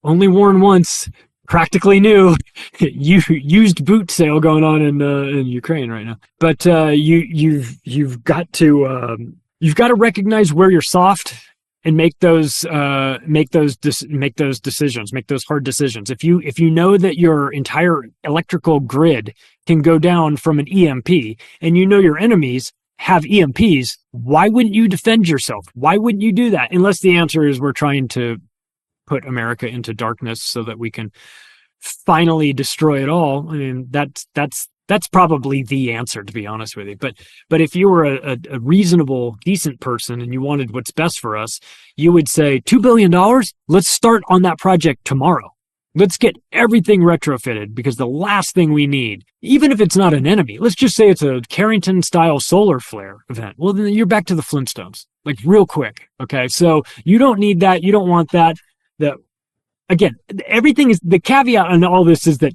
only worn once, practically new. Used boot sale going on in Ukraine right now. But you've got to recognize where you're soft and make those decisions, make those hard decisions. If you know that your entire electrical grid can go down from an EMP, and you know your enemies have EMPs, why wouldn't you defend yourself? Why wouldn't you do that? Unless the answer is we're trying to put America into darkness so that we can finally destroy it all. I mean, that's probably the answer, to be honest with you. But if you were a reasonable, decent person and you wanted what's best for us, you would say, $2 billion, let's start on that project tomorrow. Let's get everything retrofitted, because the last thing we need, even if it's not an enemy, let's just say it's a Carrington-style solar flare event. Well, then you're back to the Flintstones, like real quick. Okay, so you don't need that. You don't want that. Again, everything is, the caveat on all this is that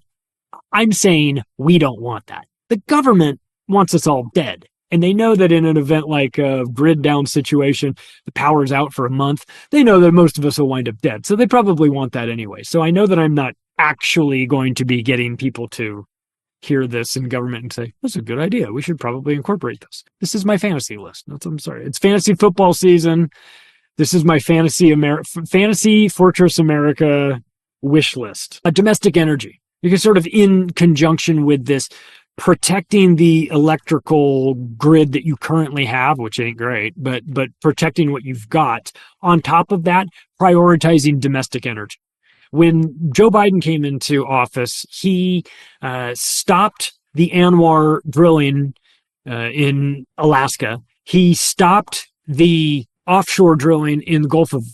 I'm saying we don't want that. The government wants us all dead. And they know that in an event like a grid down situation, the power's out for a month, they know that most of us will wind up dead. So they probably want that anyway. So I know that I'm not actually going to be getting people to hear this in government and say, that's a good idea. We should probably incorporate this. This is my fantasy list. I'm sorry. It's fantasy football season. This is my fantasy Fortress America wish list. A domestic energy. Because sort of in conjunction with this, protecting the electrical grid that you currently have, which ain't great, but protecting what you've got. On top of that, prioritizing domestic energy. When Joe Biden came into office, he stopped the ANWR drilling in Alaska. He stopped the offshore drilling in the Gulf of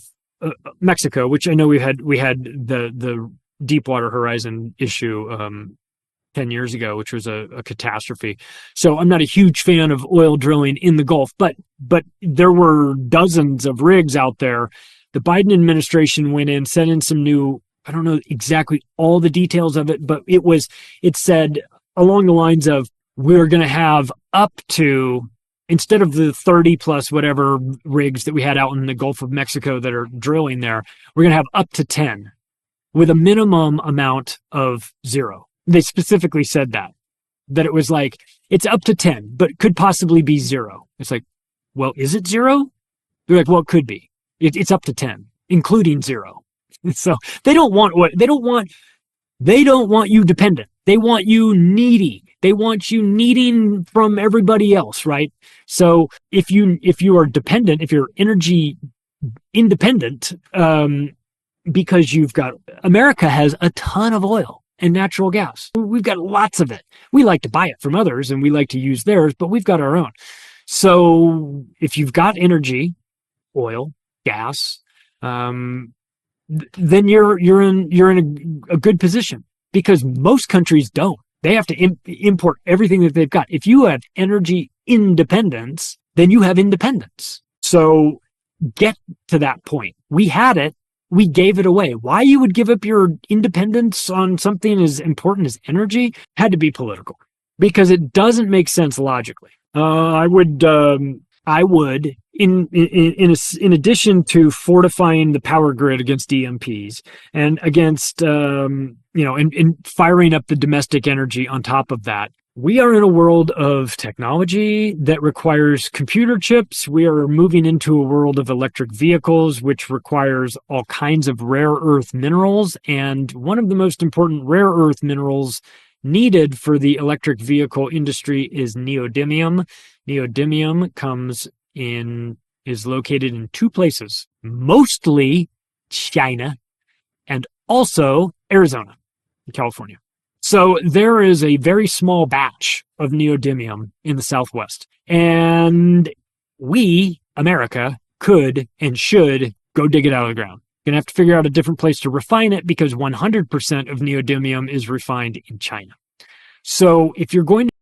Mexico, which I know we had the Deepwater Horizon issue 10 years ago, which was a catastrophe. So I'm not a huge fan of oil drilling in the Gulf, but there were dozens of rigs out there. The Biden administration went in, sent in some new, I don't know exactly all the details of it, but it said along the lines of, we're going to have up to, instead of the 30 plus whatever rigs that we had out in the Gulf of Mexico that are drilling there, we're going to have up to 10 with a minimum amount of 0. They specifically said that it was like, it's up to 10, but could possibly be 0. It's like, well, is it 0? They're like, well, it could be. It's up to 10, including 0. So they don't want you dependent. They want you needy. They want you needing from everybody else, right? So if you are dependent, if you're energy independent, because America has a ton of oil and natural gas. We've got lots of it. We like to buy it from others and we like to use theirs, but we've got our own. So if you've got energy, oil, gas, then you're in a good position, because most countries don't. They have to import everything that they've got. If you have energy independence, then you have independence. So get to that point. We had it. We gave it away. Why you would give up your independence on something as important as energy had to be political, because it doesn't make sense logically. I would, in addition to fortifying the power grid against EMPs and against, and firing up the domestic energy on top of that, we are in a world of technology that requires computer chips. We are moving into a world of electric vehicles, which requires all kinds of rare earth minerals. And one of the most important rare earth minerals needed for the electric vehicle industry is neodymium. Neodymium is located in two places, mostly China and also Arizona and California. So there is a very small batch of neodymium in the Southwest. And we, America, could and should go dig it out of the ground. Going to have to figure out a different place to refine it because 100% of neodymium is refined in China. So if you're going to,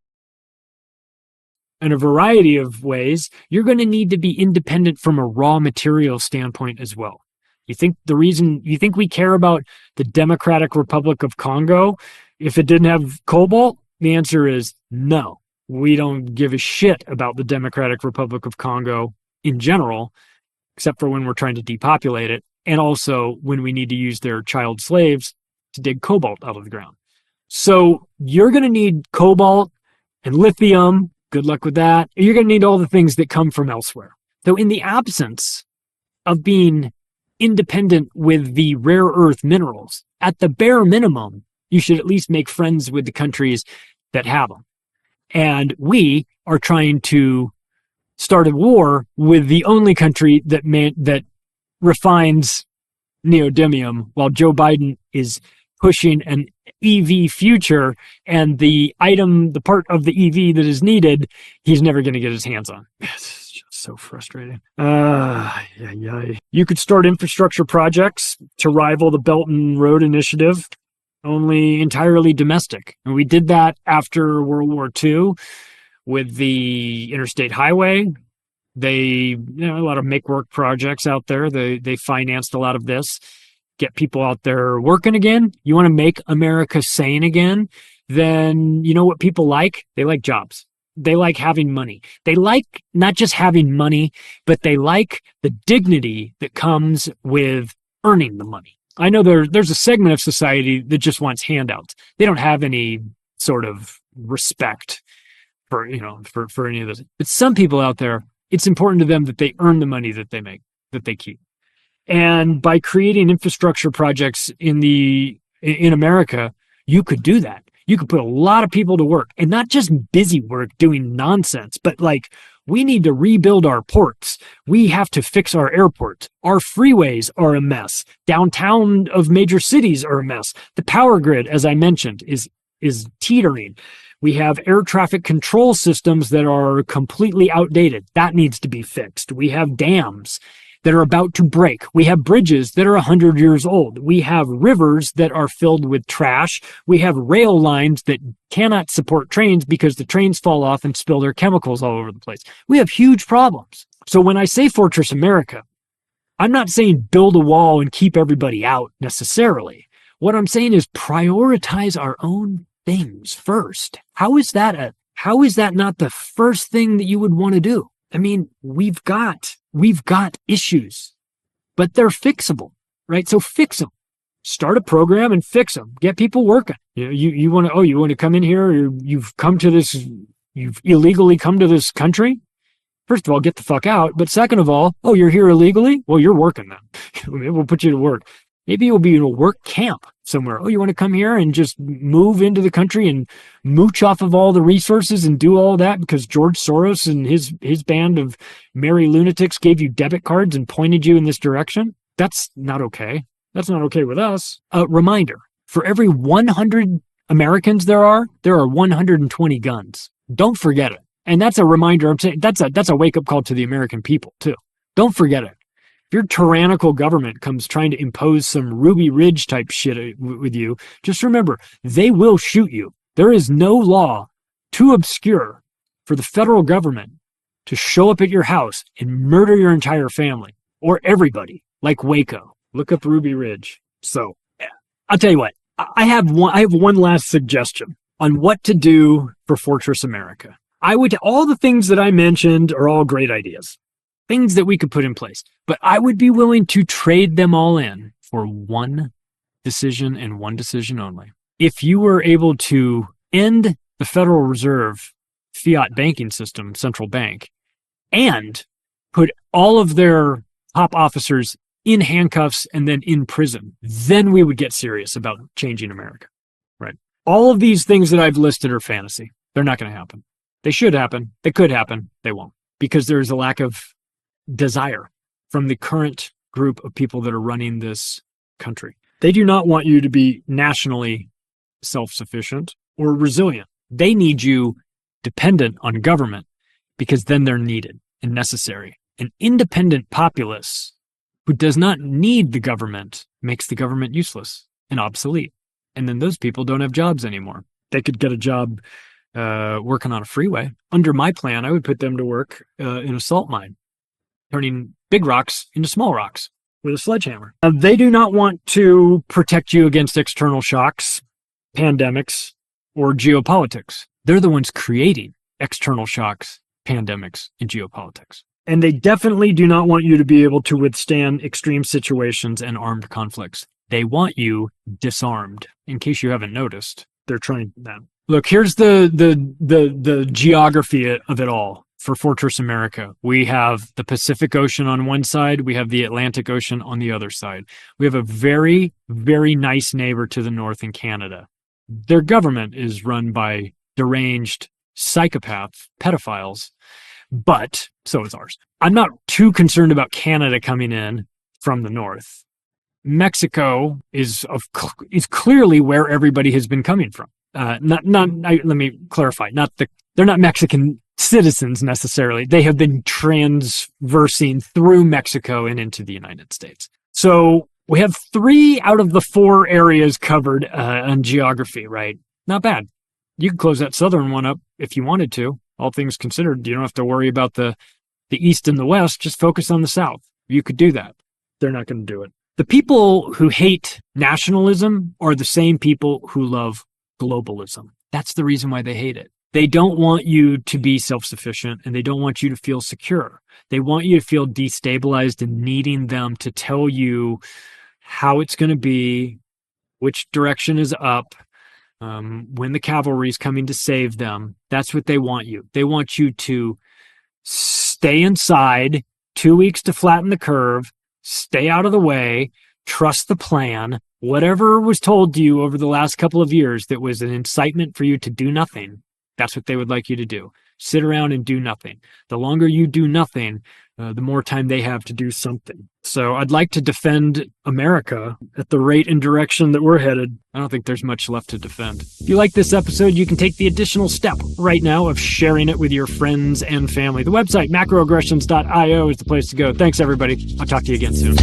in a variety of ways, you're going to need to be independent from a raw material standpoint as well. You think we care about the Democratic Republic of Congo if it didn't have cobalt? The answer is no. We don't give a shit about the Democratic Republic of Congo in general, except for when we're trying to depopulate it, and also when we need to use their child slaves to dig cobalt out of the ground. So you're going to need cobalt and lithium. Good luck with that. You're going to need all the things that come from elsewhere. So in the absence of being independent with the rare earth minerals, at the bare minimum, you should at least make friends with the countries that have them. And we are trying to start a war with the only country that refines neodymium, while Joe Biden is pushing an EV future, and the part of the EV that is needed, he's never going to get his hands on. It's just so frustrating. You could start infrastructure projects to rival the Belt and Road Initiative, only entirely domestic. And we did that after World War II with the Interstate Highway. A lot of make work projects out there. They financed a lot of this. Get people out there working again. You want to make America sane again, then you know what people like? They like jobs. They like having money. They like not just having money, but they like the dignity that comes with earning the money. I know there's a segment of society that just wants handouts. They don't have any sort of respect for any of this. But some people out there, it's important to them that they earn the money that they make, that they keep. And by creating infrastructure projects in America, you could do that. You could put a lot of people to work, and not just busy work doing nonsense, but we need to rebuild our ports. We have to fix our airports. Our freeways are a mess. Downtown of major cities are a mess. The power grid, as I mentioned, is teetering. We have air traffic control systems that are completely outdated. That needs to be fixed. We have dams that are about to break. We have bridges that are 100 years old. We have rivers that are filled with trash. We have rail lines that cannot support trains because the trains fall off and spill their chemicals all over the place. We have huge problems. So when I say Fortress America, I'm not saying build a wall and keep everybody out necessarily. What I'm saying is prioritize our own things first. How is that not the first thing that you would want to do? I mean, we've got issues, but they're fixable, right? So fix them. Start a program and fix them. Get people working. You want to come in here, you've illegally come to this country? First of all, get the fuck out. But second of all, you're here illegally? Well, you're working then. We'll put you to work. Maybe you'll be in a work camp somewhere. You want to come here and just move into the country and mooch off of all the resources and do all that because George Soros and his band of merry lunatics gave you debit cards and pointed you in this direction? That's not okay. That's not okay with us. A reminder, for every 100 Americans there are 120 guns. Don't forget it. And that's a reminder. I'm saying that's a wake-up call to the American people, too. Don't forget it. If your tyrannical government comes trying to impose some Ruby Ridge type shit with you, just remember, they will shoot you. There is no law too obscure for the federal government to show up at your house and murder your entire family or everybody, like Waco. Look up Ruby Ridge. So, I'll tell you what. I have one last suggestion on what to do for Fortress America. All the things that I mentioned are all great ideas. Things that we could put in place. But I would be willing to trade them all in for one decision and one decision only. If you were able to end the the Federal Reserve fiat banking system, central bank, and put all of their top officers in handcuffs and then in prison, then we would get serious about changing America, right? All of these things that I've listed are fantasy. They're not going to happen. They should happen. They could happen. They won't, because there's a lack of desire from the current group of people that are running this country. They do not want you to be nationally self-sufficient or resilient. They need you dependent on government, because then they're needed and necessary. An independent populace who does not need the government makes the government useless and obsolete. And then those people don't have jobs anymore. They could get a job working on a freeway. Under my plan, I would put them to work in a salt mine, turning big rocks into small rocks with a sledgehammer. They do not want to protect you against external shocks, pandemics, or geopolitics. They're the ones creating external shocks, pandemics, and geopolitics. And they definitely do not want you to be able to withstand extreme situations and armed conflicts. They want you disarmed. In case you haven't noticed, they're trying that. Look, here's the geography of it all for Fortress America. We have the Pacific Ocean on one side. We have the Atlantic Ocean on the other side. We have a very, very nice neighbor to the north in Canada. Their government is run by deranged psychopath pedophiles, but so is ours. I'm not too concerned about Canada coming in from the north. Mexico is clearly where everybody has been coming from. Let me clarify. They're not Mexican citizens necessarily. They have been transversing through Mexico and into the United States. So we have 3 out of the 4 areas covered on geography, right? Not bad. You could close that southern one up if you wanted to. All things considered, you don't have to worry about the east and the west. Just focus on the south. You could do that. They're not going to do it. The people who hate nationalism are the same people who love globalism. That's the reason why they hate it. They don't want you to be self-sufficient, and they don't want you to feel secure. They want you to feel destabilized and needing them to tell you how it's going to be, which direction is up, when the cavalry is coming to save them. That's what they want you. They want you to stay inside, 2 weeks to flatten the curve, stay out of the way, trust the plan. Whatever was told to you over the last couple of years that was an incitement for you to do nothing, that's what they would like you to do. Sit around and do nothing. The longer you do nothing, the more time they have to do something. So I'd like to defend America at the rate and direction that we're headed. I don't think there's much left to defend. If you like this episode, you can take the additional step right now of sharing it with your friends and family. The website, macroaggressions.io, is the place to go. Thanks, everybody. I'll talk to you again soon.